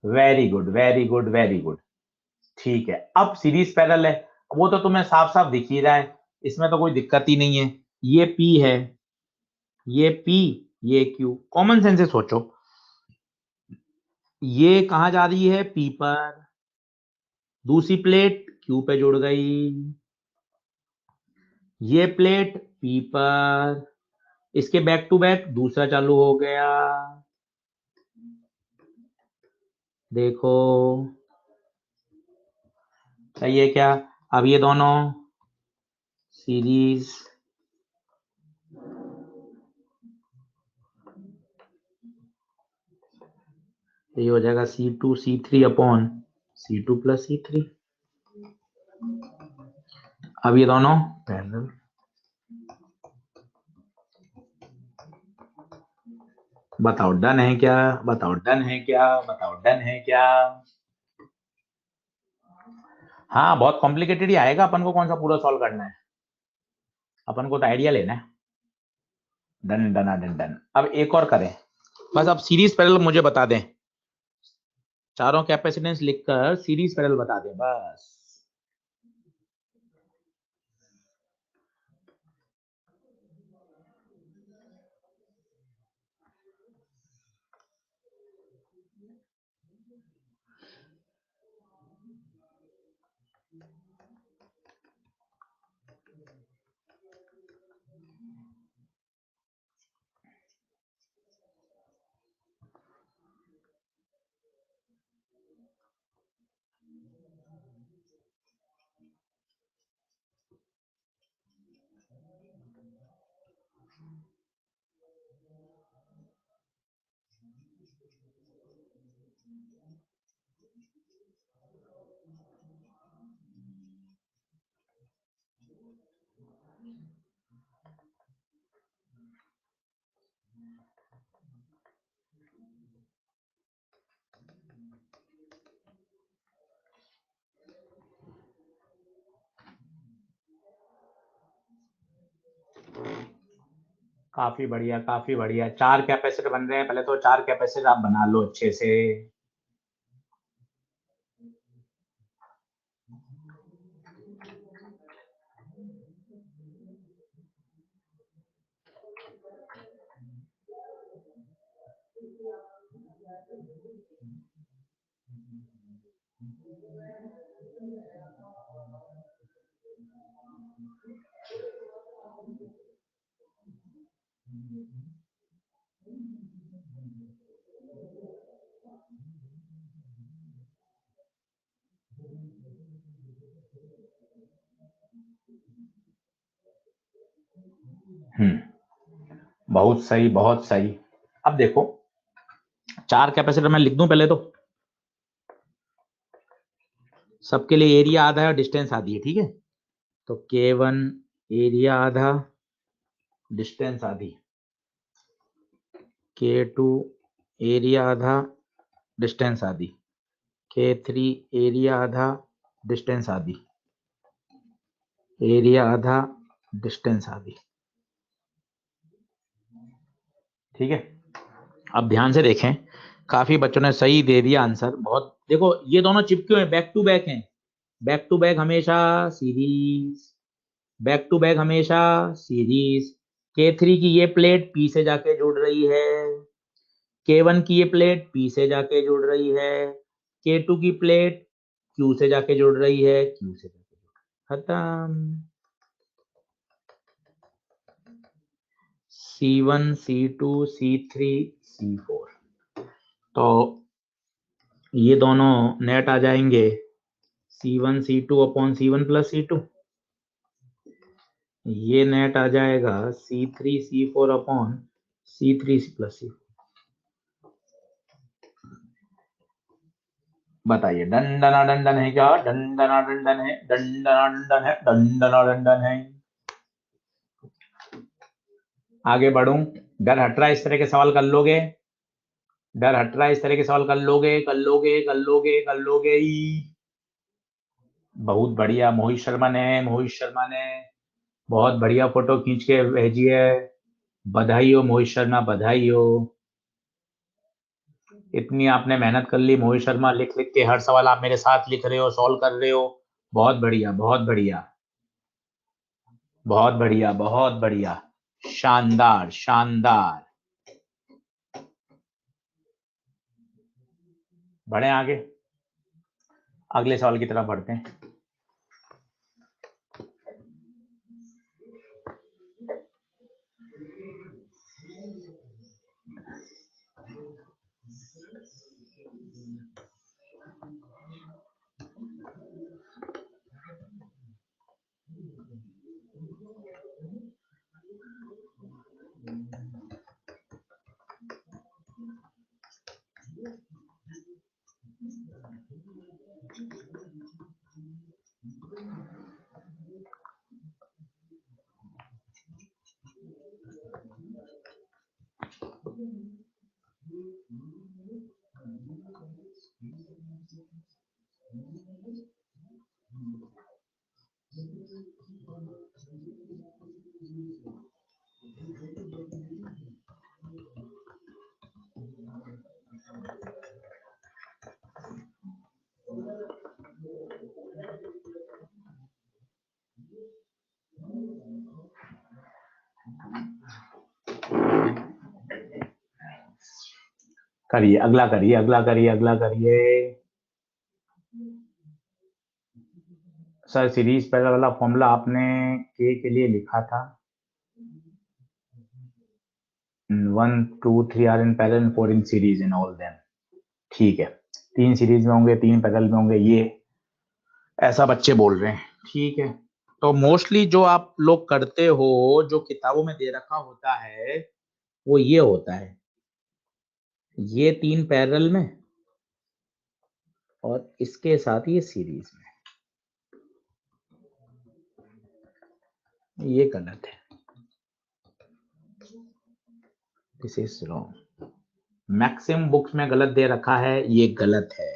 Very good, very good, very good. ठीक है, अब सीरीज पैरेलल है, वो तो तुम्हें साफ साफ दिख ही रहा है, इसमें तो कोई दिक्कत ही नहीं है। ये P है, ये P, ये Q। कॉमन सेंस से सोचो, ये कहां जा रही है? P पर। दूसरी प्लेट Q पे जुड़ गई, ये प्लेट P पर, इसके बैक टू बैक दूसरा चालू हो गया। देखो सही है क्या? अब ये दोनों सीरीज, ये हो जाएगा C2 C3 upon C2 plus C3। अब ये दोनों पैरेलल। बताओ डन है क्या? बताओ डन है क्या? बताओ डन है क्या? हाँ, बहुत कॉम्प्लिकेटेड ही आएगा, अपन को कौन सा पूरा सॉल्व करना है, अपन को तो आइडिया लेना है। डन डन डन डन। अब एक और करें, बस अब सीरीज पैरेलल मुझे बता दें, चारों कैपेसिटेंस लिखकर सीरीज पैरेलल बता दें बस। काफी बढ़िया, काफी बढ़िया। 4 कैपेसिटर बन रहे हैं, पहले तो 4 कैपेसिटर आप बना लो अच्छे से। बहुत सही, बहुत सही। अब देखो 4 कैपेसिटर मैं लिख दूं पहले तो, सबके लिए एरिया आधा है और डिस्टेंस आधी है, ठीक है। तो K1 एरिया आधा, डिस्टेंस आधी। K2 एरिया आधा, डिस्टेंस आधी। K3 एरिया आधा, डिस्टेंस आधी। एरिया आधा, डिस्टेंस आधी। ठीक है, अब ध्यान से देखें, काफी बच्चों ने सही दे दिया आंसर। बहुत, देखो ये दोनों चिपके हुए बैक टू बैक हैं। बैक टू बैक हमेशा सीरीज, बैक टू बैक हमेशा सीरीज। K3 की ये प्लेट P से जाके जुड़ रही है, K1 की ये प्लेट P से जाके जुड़ रही है, K2 की प्लेट Q से जाके जुड़ रही है, Q से जाके जुड़, खत्म। C1 C2 C3 C4, तो ये दोनों नेट आ जाएंगे C1 C2 upon C1 plus C2। ये नेट आ जाएगा C3 C4 upon C3 plus C4। बताइए, डंडना डंडन है क्या? डंडना डंडन है, डंडना डंडन है, डंडना डंडन है। आगे बढ़ूं? डर हट रहा है इस तरह के सवाल कर लोगे? डर हट रहा है इस तरह के सवाल कर लोगे? कर लोगे, कर लोगे, कर लोगे ही। बहुत बढ़िया, मोहित शर्मा ने, मोहित शर्मा ने बहुत बढ़िया फोटो खींच के भेजी है। बधाई हो मोहित शर्मा, बधाई हो। इतनी आपने मेहनत कर ली मोहित शर्मा, लिख लिख के हर सवाल आप मेरे साथ लिख रहे हो, सॉल्व कर रहे हो। बहुत बढ़िया, बहुत बढ़िया, बहुत बढ़िया, बहुत बढ़िया, शानदार, शानदार। बढ़े आगे, अगले सवाल की तरफ बढ़ते हैं। करिए, अगला करिए, अगला करिए, अगला करिए। सर सीरीज पहला वाला फॉर्मूला आपने के लिए लिखा था, 1 2 3 are in parallel, 4 in series in all them. ठीक है, 3 सीरीज में होंगे, 3 पैरेलल में होंगे, ये ऐसा बच्चे बोल रहे हैं। ठीक है, तो मोस्टली जो आप लोग करते हो, जो किताबों में दे रखा होता है, वो ये होता है, ये 3 पैरेलल में और इसके साथ ये सीरीज में। ये गलत है, this is wrong. Maximum books में गलत दे रखा है, ये गलत है,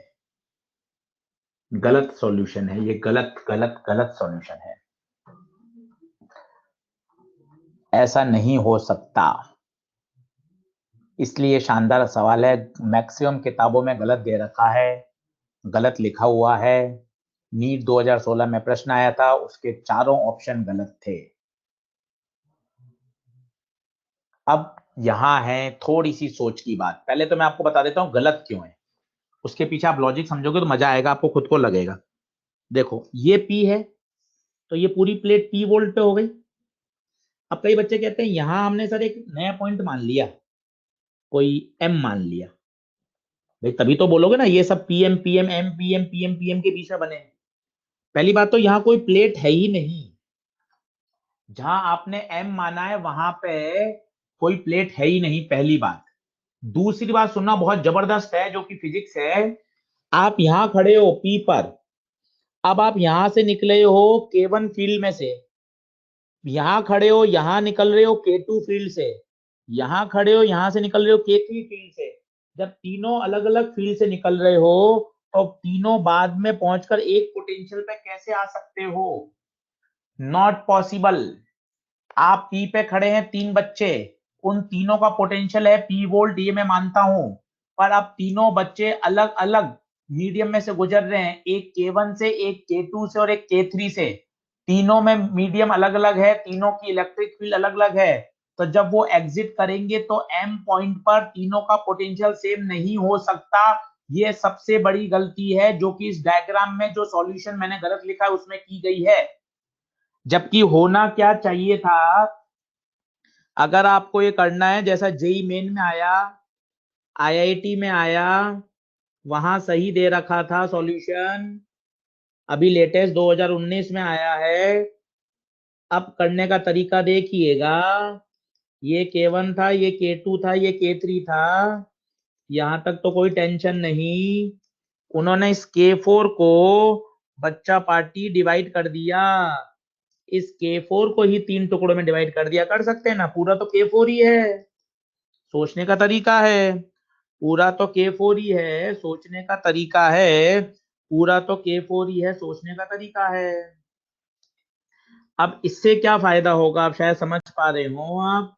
गलत सॉल्यूशन है ये, गलत गलत गलत सॉल्यूशन है, ऐसा नहीं हो सकता। इसलिए शानदार सवाल है, मैक्सिमम किताबों में गलत दे रखा है, गलत लिखा हुआ है। नीट 2016 में प्रश्न आया था, उसके चारों ऑप्शन गलत थे। अब यहां है थोड़ी सी सोच की बात। पहले तो मैं आपको बता देता हूं गलत क्यों है, उसके पीछे आप लॉजिक समझोगे तो मजा आएगा, आपको खुद को लगेगा। देखो ये P है, तो ये पूरी प्लेट P वोल्ट पे हो गई। अब कई बच्चे कहते हैं यहां हमने सर एक नया पॉइंट मान लिया, कोई M मान लिया। भाई तभी तो बोलोगे ना ये सब PM PM M PM PM PM के बीच में बने हैं। पहली बात तो यहाँ कोई प्लेट है ही नहीं, जहां आपने M माना है वहां पे कोई प्लेट है ही नहीं, पहली बात। दूसरी बात सुनना बहुत जबरदस्त है, जो कि फिजिक्स है। आप यहां खड़े हो P पर, अब आप यहां से निकले हो K1 फील्ड में से, यहां खड़े हो, यहां निकल रहे हो K2 फील्ड से, यहां खड़े हो, यहां से निकल रहे हो K3 फील्ड से। जब तीनों अलग अलग फील्ड से निकल रहे हो तो तीनों बाद में पहुंचकर एक पोटेंशियल पे कैसे आ सकते हो? Not possible. आप P पे खड़े हैं, 3 बच्चे, उन तीनों का पोटेंशियल है P वोल्ट, ये मैं मानता हूं, पर अब तीनों बच्चे अलग अलग मीडियम में से गुजर रहे हैं, एक K1 से, एक K2 से और एक K3 से। तीनों में मीडियम अलग अलग है, तीनों की इलेक्ट्रिक फील्ड अलग अलग है। तो जब वो एग्जिट करेंगे तो M पॉइंट पर तीनों का पोटेंशियल सेम नहीं हो सकता। ये सबसे बड़ी गलती है जो कि इस डायग्राम में जो सॉल्यूशन मैंने गलत लिखा है उसमें की गई है। जबकि होना क्या चाहिए था, अगर आपको ये करना है जैसा जेई मेन में आया, आईआईटी में आया, वहां सही दे रखा था सॉल्यूशन, अभी लेटेस्ट 2019 में आया है। अब करने का तरीका देखिएगा, ये K1 था, ये K2 था, ये K3 था, यहां तक तो कोई टेंशन नहीं। उन्होंने इस K4 को बच्चा पार्टी डिवाइड कर दिया, इस K4 को ही 3 टुकड़ों में डिवाइड कर दिया। कर सकते हैं ना, पूरा तो K4 ही है, सोचने का तरीका है। पूरा तो K4 ही है, सोचने का तरीका है। पूरा तो K4 ही है, सोचने का तरीका है। अब इससे क्या फायदा होगा, आप शायद समझ पा रहे हो आप,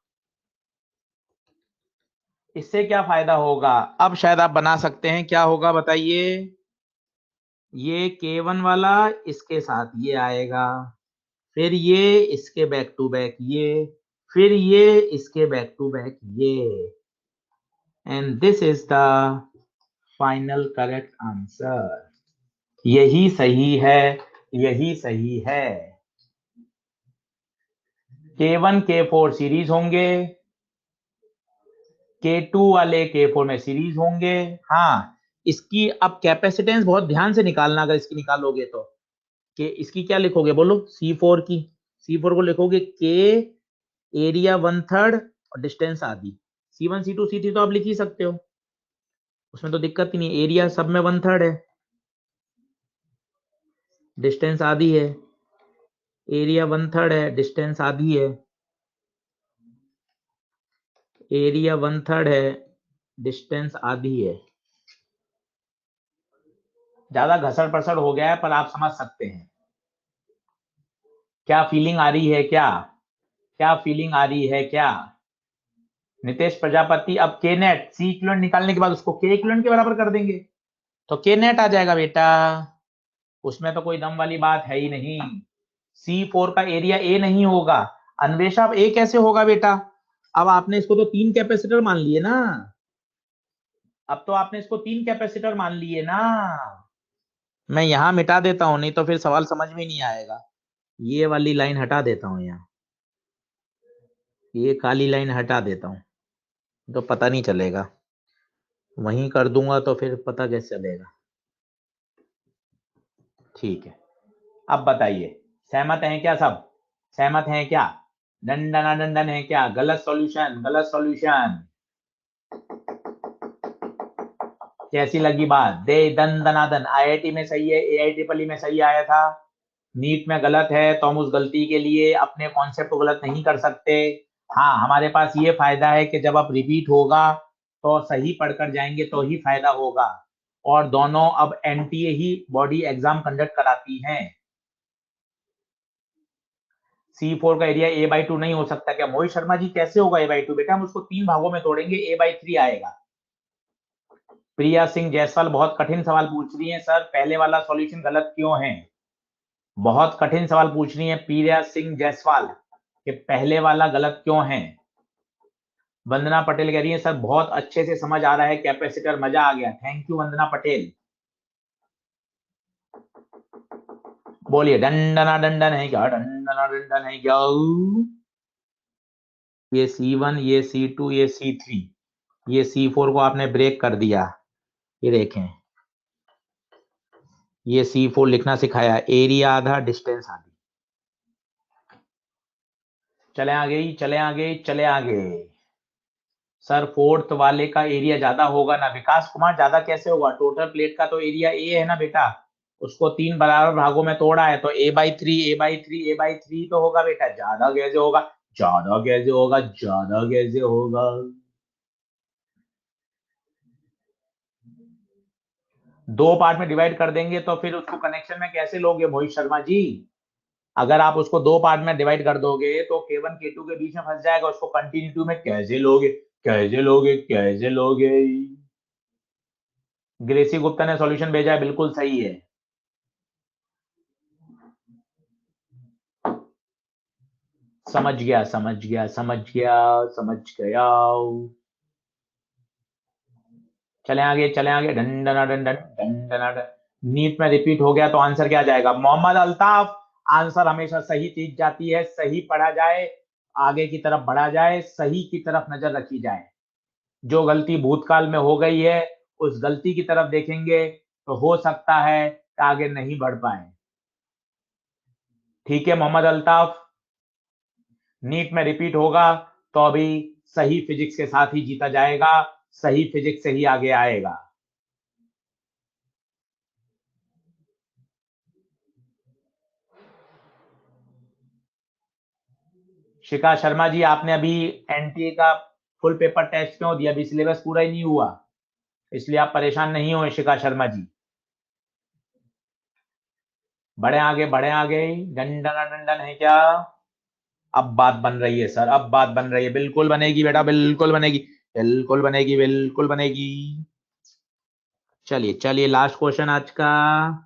इससे क्या फायदा होगा। अब शायद आप बना सकते हैं, क्या होगा बताइए। ये K1 वाला इसके साथ ये आएगा, फिर ये इसके बैक टू बैक ये, फिर ये इसके बैक टू बैक ये, and this is the final correct answer. यही सही है, यही सही है। K1 K4 सीरीज होंगे, K2 वाले K4 में सीरीज होंगे। हाँ, इसकी अब कैपेसिटेंस बहुत ध्यान से निकालना, अगर इसकी निकालोगे तो। कि इसकी क्या लिखोगे बोलो, C4 की, C4 को लिखोगे K एरिया 1/3 और डिस्टेंस आधी। C1 C2 C3 तो आप लिख ही सकते हो, उसमें तो दिक्कत ही नहीं, एरिया सब में 1/3 है, डिस्टेंस आधी है। एरिया 1/3 है, डिस्टेंस आधी है। एरिया 1/3 है, डिस्टेंस आधी है। ज्यादा घसड़ पसड़ हो गया है, पर आप समझ सकते हैं। क्या फीलिंग आ रही है, क्या क्या फीलिंग आ रही है क्या? नितेश प्रजापति, अब के नेट सी इक्विवेलेंट निकालने के बाद उसको के इक्विवेलेंट के बराबर कर देंगे तो के नेट आ जाएगा बेटा, उसमें तो कोई दम वाली बात है ही नहीं। C4 का एरिया ए नहीं होगा। अन्वेषा, अब ए कैसे होगा बेटा? अब आपने इसको तो 3 कैपेसिटर मान लिए ना, अब तो आपने इसको 3 कैपेसिटर मान लिए ना। मैं यहां मिटा देता हूं, नहीं तो फिर सवाल समझ में नहीं आएगा। ये वाली लाइन हटा देता हूं, यहाँ ये काली लाइन हटा देता हूं, तो पता नहीं चलेगा, वहीं कर दूंगा तो फिर पता कैसे चलेगा। ठीक है, अब बताइए, सहमत हैं क्या सब? सहमत हैं क्या? दंडना दंडन है क्या? गलत सॉल्यूशन, गलत सॉल्यूशन। कैसी लगी बात? दे दन दनादन, आईआईटी में सही है, एआईट्रिपल में सही आया था, नीट में गलत है, तो हम उस गलती के लिए अपने कॉन्सेप्ट को गलत नहीं कर सकते। हाँ, हमारे पास ये फायदा है कि जब अब रिपीट होगा तो सही पढ़कर जाएंगे तो ही फायदा होगा। और दोनों अब एनटीए ही बॉडी एग्जाम कंडक्ट कराती हैं। C4 का एरिया A/2 नहीं हो सकता क्या? मोहित शर्मा जी, कैसे होगा A/2? बेटा हम उसको 3 भागों में तोड़ेंगे, A/3 आएगा। प्रिया सिंह जायसवाल बहुत कठिन सवाल पूछ रही है, सर पहले वाला सॉल्यूशन गलत क्यों है? बहुत कठिन सवाल पूछ रही है प्रिया सिंह जायसवाल कि पहले वाला गलत क्यों है। वंदना पटेल कह रही है सर बहुत अच्छे से समझ आ रहा है कैपेसिटर, मजा आ गया। थैंक यू वंदना पटेल। बोलिए, दंडना दंडन है क्या? दंडना दंडन है क्या? ये C1, ये C2, ये C3, ये C4 को आपने ब्रेक कर दिया। ये देखें, ये C4 लिखना सिखाया, एरिया आधा, डिस्टेंस आधी। चले आगे, चले आगे, चले आगे। सर फोर्थ वाले का एरिया ज्यादा होगा ना? विकास कुमार, ज्यादा कैसे होगा? टोटल प्लेट का तो एरिया ए है ना बेटा, उसको 3 बराबर भागों में तोड़ा है तो a/3 तो होगा बेटा। ज्यादा कैसे होगा, ज्यादा कैसे होगा, ज्यादा कैसे होगा। दो पार्ट में डिवाइड कर देंगे तो फिर उसको कनेक्शन में कैसे लोगे मोहित शर्मा जी? अगर आप उसको दो पार्ट में डिवाइड कर दोगे तो K1 K2 के बीच में फंस जाएगा, उसको कंटिन्यूटी में कैसे लोगे, कैसे लोगे, कैसे लोगे। ग्रेसी गुप्ता ने सॉल्यूशन भेजा है, बिल्कुल सही है। समझ गया, समझ गया, समझ गया, समझ गया। चले आगे, चले आगे। डन डना डन डन डन डना डन। नीट में रिपीट हो गया तो आंसर क्या जाएगा मोहम्मद अल्ताफ? आंसर हमेशा सही चीज जाती है, सही पढ़ा जाए, आगे की तरफ बढ़ा जाए, सही की तरफ नजर रखी जाए। जो गलती भूतकाल में हो गई है उस गलती की तरफ देखेंगे तो हो सकता है कि आगे नहीं बढ़ पाए। ठीक है मोहम्मद अल्ताफ, नीट में रिपीट होगा तो अभी सही फिजिक्स के साथ ही जीता जाएगा, सही फिजिक्स से ही आगे आएगा। शिखा शर्मा जी, आपने अभी एनटीए का फुल पेपर टेस्ट क्यों दिया? अभी सिलेबस पूरा ही नहीं हुआ, इसलिए आप परेशान नहीं हो शिखा शर्मा जी। बढ़े आगे, बढ़े आगे। डंडन डंडन है क्या? अब बात बन रही है सर, अब बात बन रही है। बिल्कुल बनेगी बेटा, बिल्कुल बनेगी, बिल्कुल बनेगी, बिल्कुल बनेगी। चलिए चलिए, लास्ट क्वेश्चन आज का।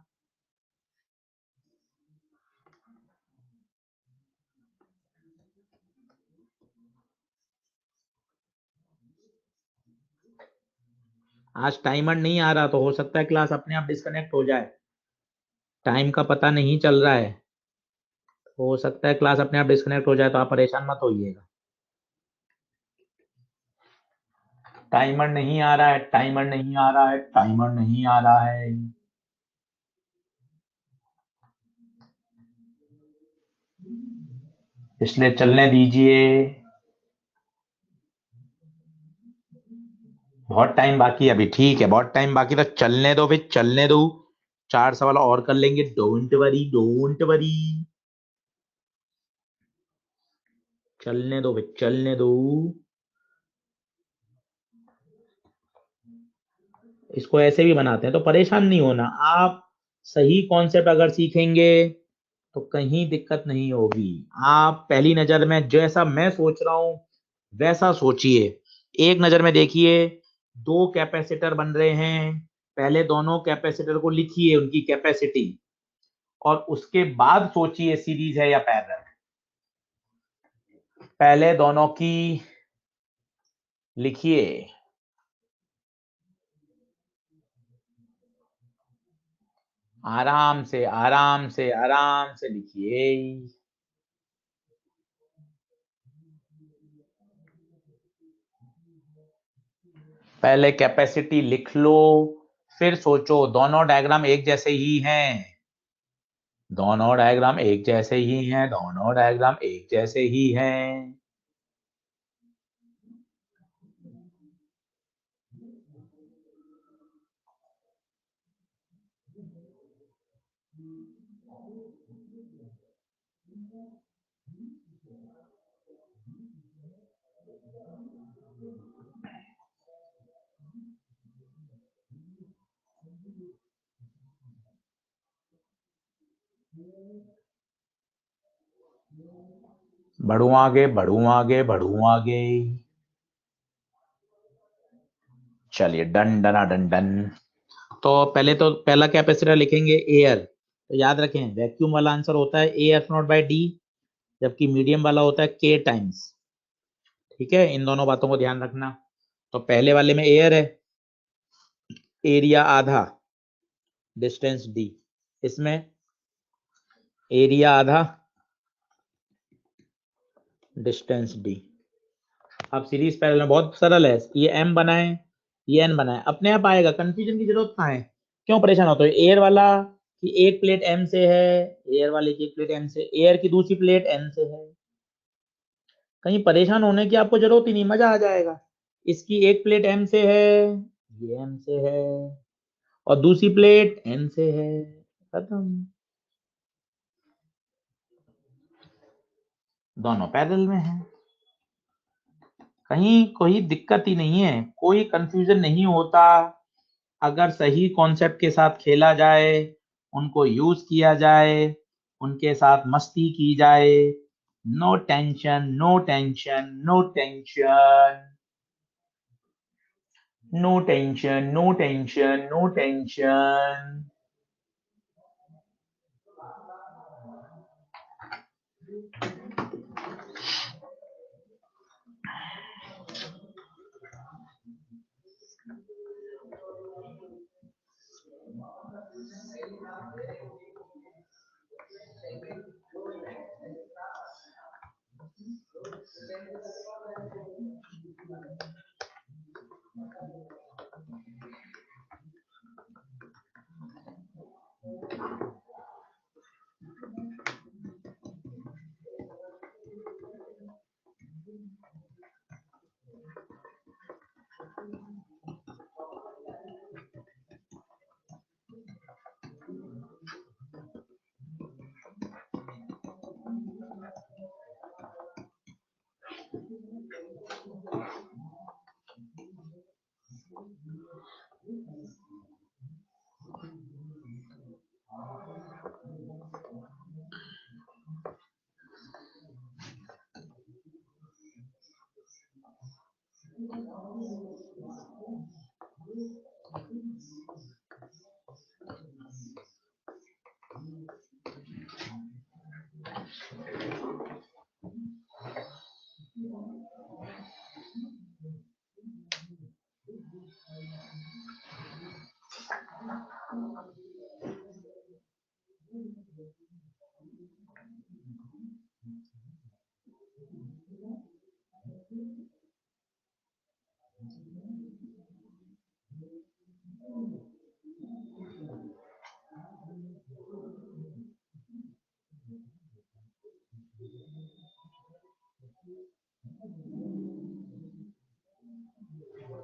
आज टाइमर नहीं आ रहा तो हो सकता है क्लास अपने आप डिस्कनेक्ट हो जाए। टाइम का पता नहीं चल रहा है, हो सकता है क्लास अपने आप डिस्कनेक्ट हो जाए, तो आप परेशान मत होइएगा। टाइमर नहीं आ रहा है, टाइमर नहीं आ रहा है, टाइमर नहीं आ रहा है। इसलिए चलने दीजिए, बहुत टाइम बाकी है अभी। ठीक है, बहुत टाइम बाकी, तो चलने दो, फिर चलने दो। 4 सवाल और कर लेंगे, डोंट वरी, डोंट वरी। चलने दो, फिर चलने दो। इसको ऐसे भी बनाते हैं तो परेशान नहीं होना आप। सही कॉन्सेप्ट अगर सीखेंगे तो कहीं दिक्कत नहीं होगी। आप पहली नजर में जैसा मैं सोच रहा हूं वैसा सोचिए। एक नजर में देखिए, दो कैपेसिटर बन रहे हैं, पहले दोनों कैपेसिटर को लिखिए उनकी कैपेसिटी, और उसके बाद सोचिए सीरीज है या पैरेलल। पहले दोनों की लिखिए, आराम से, आराम से, आराम से लिखिए। पहले कैपेसिटी लिख लो, फिर सोचो। दोनों डायग्राम एक जैसे ही हैं, दोनों डायग्राम एक जैसे ही हैं, दोनों डायग्राम एक जैसे ही हैं। बढ़ू आगे, बढ़ू आगे, बढ़ू आगे। चलिए, डन डना डन डन। तो पहले तो पहला कैपेसिटर लिखेंगे एयर, तो याद रखें वैक्यूम वाला आंसर होता है A F not by D, जबकि मीडियम वाला होता है के टाइम्स। ठीक है, इन दोनों बातों को ध्यान रखना। तो पहले वाले में एयर है, एरिया आधा, डिस्टेंस डी। इसमें एरिया आधा, डिस्टेंस डी। अब सीरीज पैरेलल बहुत सरल है, ये एम बनाए, ये एन बनाए, अपने आप आएगा, कंफ्यूजन की जरूरत कहाँ है? क्यों परेशान होते हो? एयर वाला की एक प्लेट एम से है, एयर वाले की एक प्लेट एम से, एयर की दूसरी प्लेट एन से है, कहीं परेशान होने की आपको जरूरत ही नहीं, मजा आ जाएगा। इसकी एक प्लेट एम से है, ये एम से है, और दूसरी प्लेट एन से है। खत्म, दोनों पैरेलल में है, कहीं कोई दिक्कत ही नहीं है, कोई कंफ्यूजन नहीं होता। अगर सही कॉन्सेप्ट के साथ खेला जाए, उनको यूज किया जाए, उनके साथ मस्ती की जाए, no tension no tension no tension no tension no tension no tension.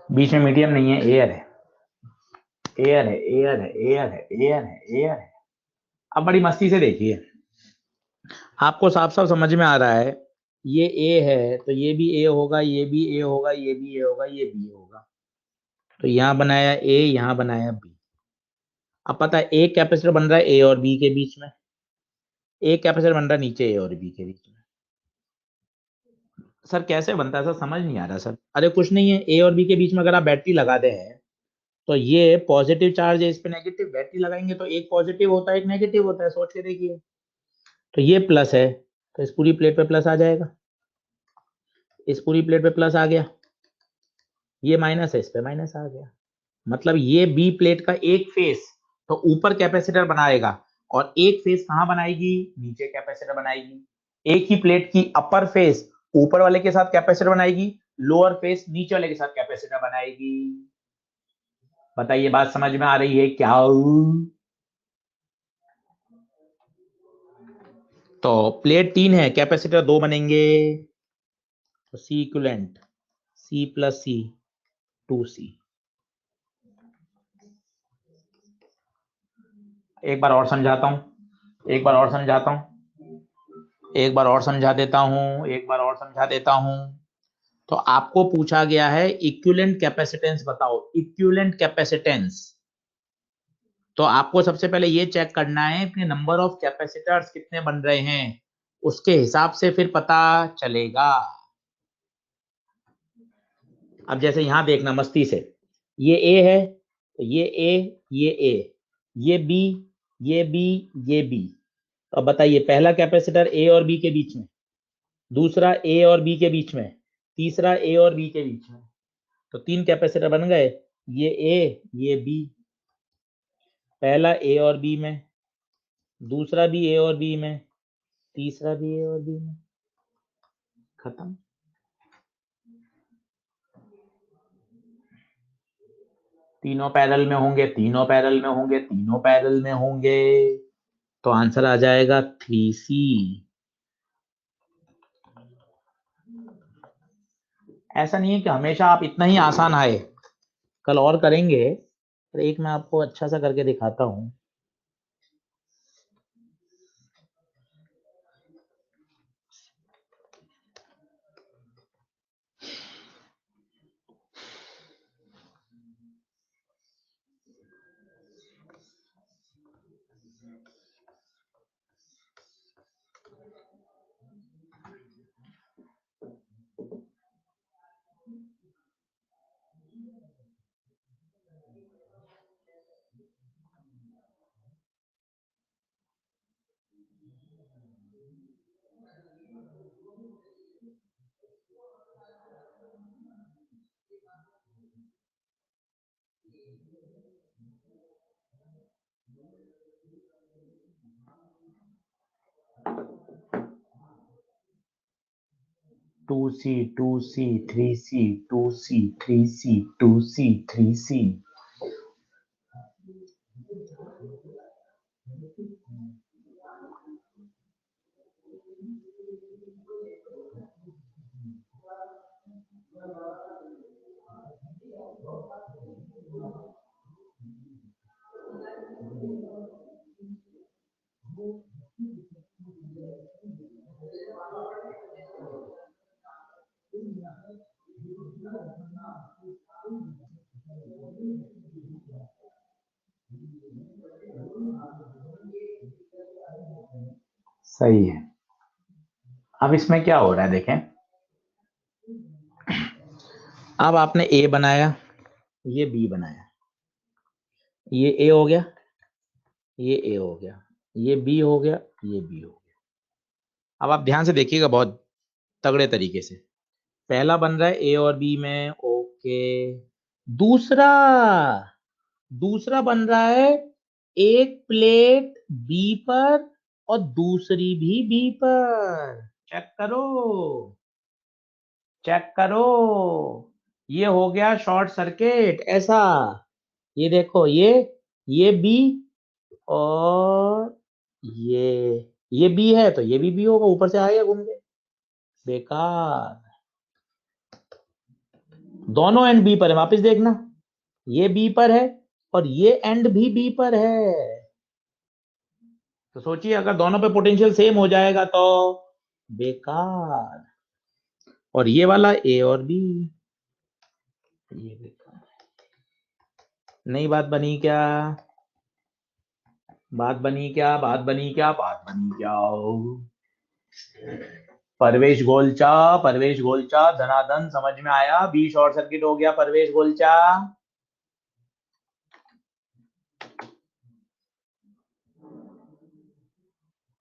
बीच में मीडियम नहीं है, एयर है, एयर है, एयर है, एयर है, एयर है, एयर है। अब बड़ी मस्ती से देखिए, आपको साफ साफ समझ में आ रहा है, ये ए है तो ये भी ए होगा, ये भी ए होगा, ये भी ए होगा, ये बी होगा। तो यहां बनाया ए, यहां बनाया बी। अब पता है एक कैपेसिटर बन रहा है ए और बी के बीच में, एक कैपेसिटर बन रहा है नीचे ए और बी के बीच में। सर कैसे बनता है सर, समझ नहीं आ रहा सर। अरे कुछ नहीं है, ए और बी के बीच में अगर आप बैटरी लगा दे हैं तो ये पॉजिटिव चार्ज है, इस पे नेगेटिव, बैटरी लगाएंगे तो एक पॉजिटिव होता है एक नेगेटिव होता है, सोच के देखिए। तो ये प्लस है तो इस पूरी प्लेट पे प्लस आ जाएगा, इस पूरी प्लेट पे प्लस आ गया, ये माइनस है, इस पे माइनस आ गया। मतलब ये बी प्लेट का एक फेस तो ऊपर कैपेसिटर बनाएगा और एक फेस कहां बनाएगी, नीचे कैपेसिटर बनाएगी। एक ही प्लेट की अपर फेस ऊपर वाले के साथ कैपेसिटर बनाएगी, लोअर फेस नीचे वाले के साथ कैपेसिटर बनाएगी। बताइए बात समझ में आ रही है क्या? तो प्लेट 3 है, कैपेसिटर 2 बनेंगे, तो सी इक्विवेलेंट सी प्लस सी 2C। एक बार और समझाता हूं, एक बार और समझाता हूं, एक बार और समझा देता हूं, एक बार और समझा देता हूं। तो आपको पूछा गया है इक्विवेलेंट कैपेसिटेंस बताओ, इक्विवेलेंट कैपेसिटेंस। तो आपको सबसे पहले ये चेक करना है कि नंबर ऑफ कैपेसिटर्स कितने बन रहे हैं, उसके हिसाब से फिर पता चलेगा। अब जैसे यहां देखना मस्ती से, ये ए है तो ये ए, ये ए, ये बी, ये बी, ये बी। तो अब बताइए पहला कैपेसिटर ए और बी के बीच में, दूसरा ए और बी के बीच में, तीसरा ए और बी के बीच में। तो 3 कैपेसिटर बन गए, ये ए ये बी, पहला ए और बी में, दूसरा भी ए और बी में, तीसरा भी ए और बी में, खत्म। तीनों पैरेलल में होंगे, तीनों पैरेलल में होंगे, तीनों पैरेलल में होंगे, तो आंसर आ जाएगा 3C। ऐसा नहीं है कि हमेशा आप इतना ही आसान आए, कल और करेंगे, पर एक मैं आपको अच्छा सा करके दिखाता हूं। 2C 2C 3C 2C 3C 2C 3C। सही है। अब इसमें क्या हो रहा है देखें, अब आपने ए बनाया, ये बी बनाया, ये ए हो गया, ये ए हो गया, ये बी हो गया, ये बी हो गया। अब आप ध्यान से देखिएगा बहुत तगड़े तरीके से। पहला बन रहा है ए और बी में, ओके। दूसरा दूसरा बन रहा है एक प्लेट बी पर और दूसरी भी बी पर। चेक करो, चेक करो, ये हो गया शॉर्ट सर्किट ऐसा। ये देखो, ये बी और ये बी है तो ये भी बी होगा, ऊपर से आएगा घूम के। बेकार, दोनों एंड बी पर है, वापस देखना, ये बी पर है और ये एंड भी बी पर है। तो सोचिए अगर दोनों पे पोटेंशियल सेम हो जाएगा तो बेकार। और ये वाला ए और बी, ये बेकार। नई बात बनी क्या? बात बनी क्या? बात बनी क्या? बात बनी क्या? परवेश गोलचा, परवेश गोलचा धनाधन समझ में आया? बी शॉर्ट सर्किट हो गया परवेश गोलचा।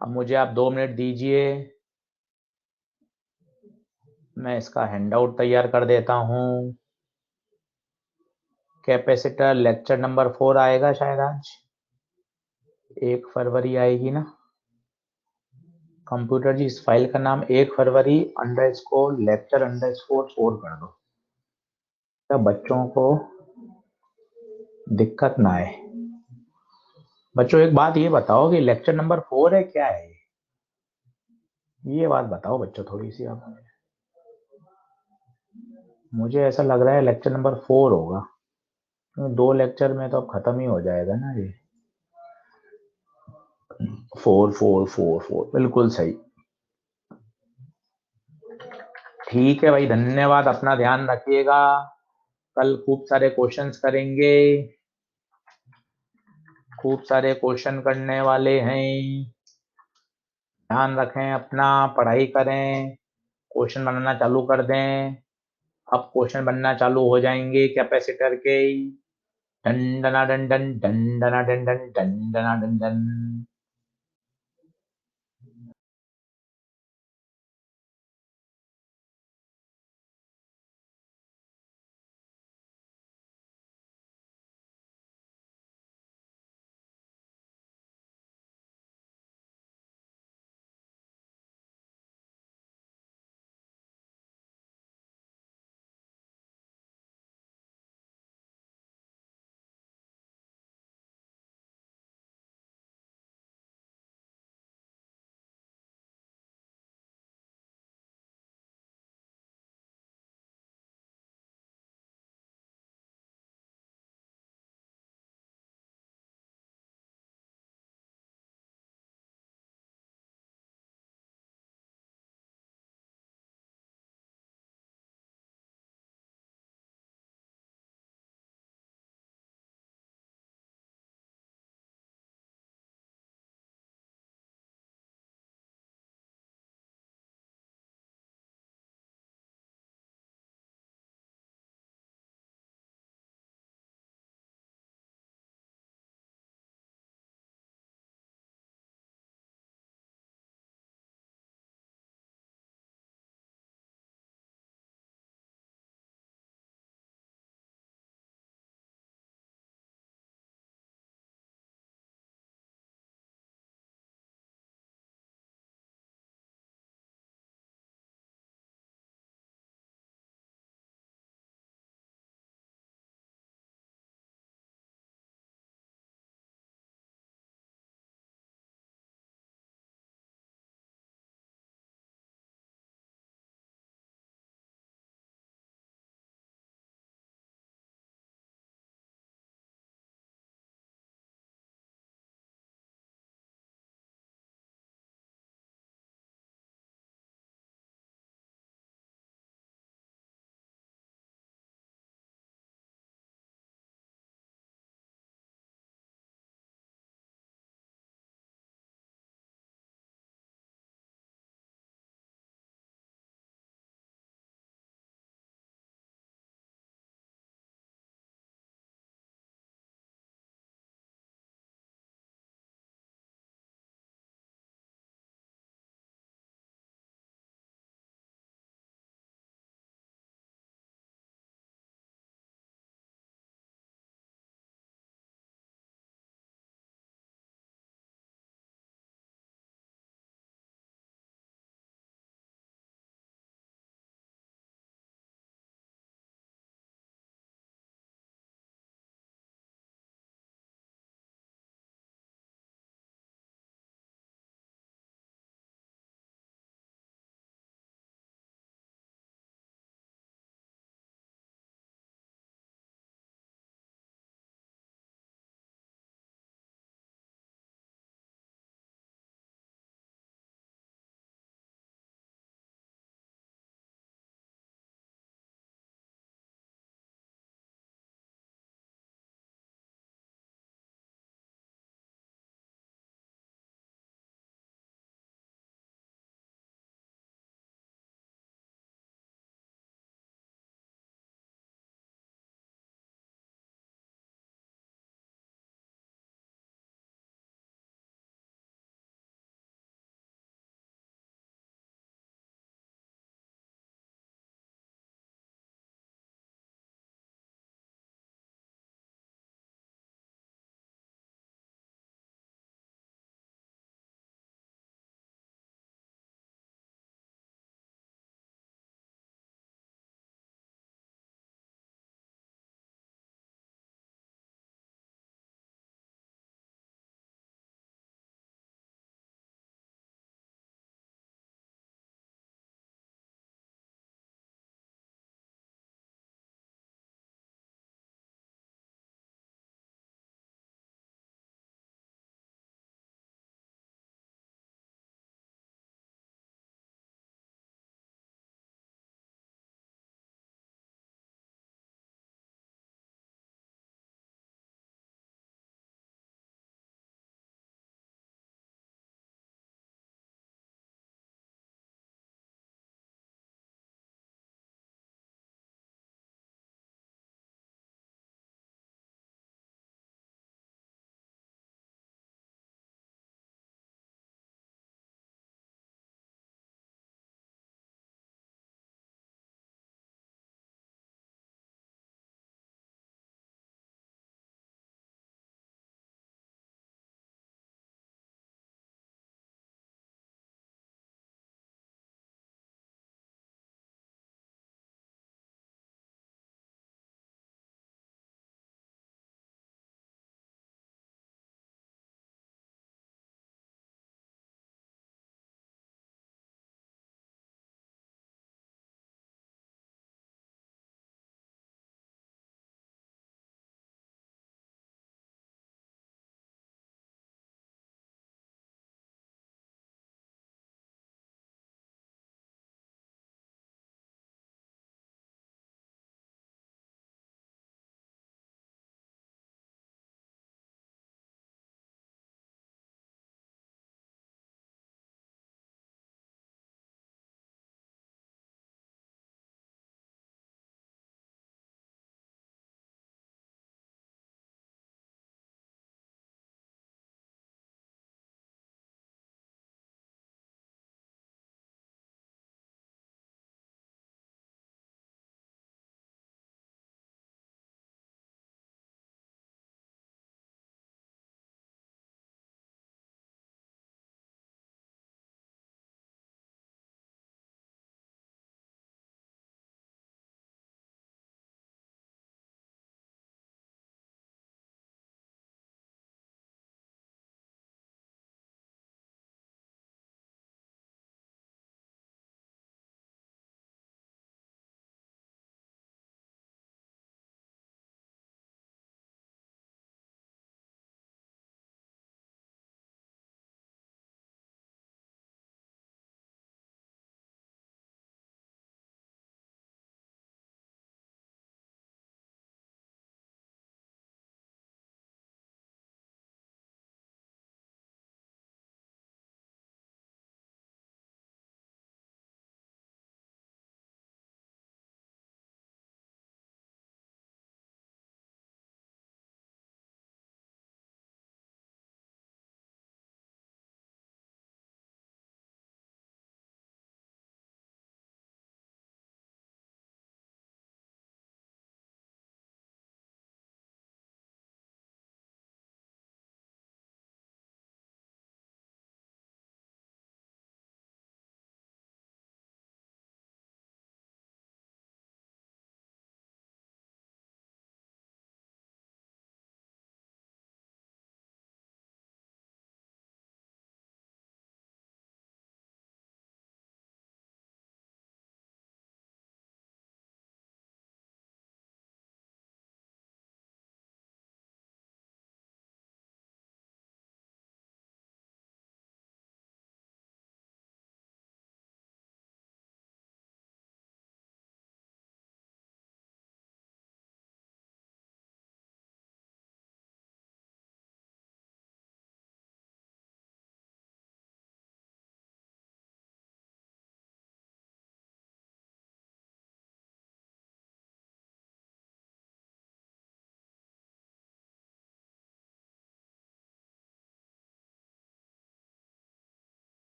अब मुझे आप 2 मिनट दीजिए, मैं इसका हैंडआउट तैयार कर देता हूं। कैपेसिटर लेक्चर नंबर 4 आएगा शायद आज, 1 फरवरी आएगी ना कंप्यूटर जी। इस फाइल का नाम 1 फरवरी अंडरस्कोर लेक्चर अंडरस्कोर 4 कर दो, तब बच्चों को दिक्कत ना आए। बच्चों एक बात ये बताओ कि लेक्चर नंबर 4 है क्या है? ये बात बताओ बच्चों थोड़ी सी आप। मुझे ऐसा लग रहा है लेक्चर नंबर 4 होगा, 2 लेक्चर में तो अब खत्म ही हो जाएगा ना ये। 4 4 4 4 बिल्कुल सही। ठीक है भाई, धन्यवाद, अपना ध्यान रखिएगा। कल खूब सारे क्वेश्चंस करेंगे, खूब सारे क्वेश्चन करने वाले हैं। ध्यान रखें अपना, पढ़ाई करें, क्वेश्चन बनाना चालू कर दें। अब क्वेश्चन बनना चालू हो जाएंगे कैपेसिटर के। डन डना डन डन डन डना डन डन डन डना डन डन।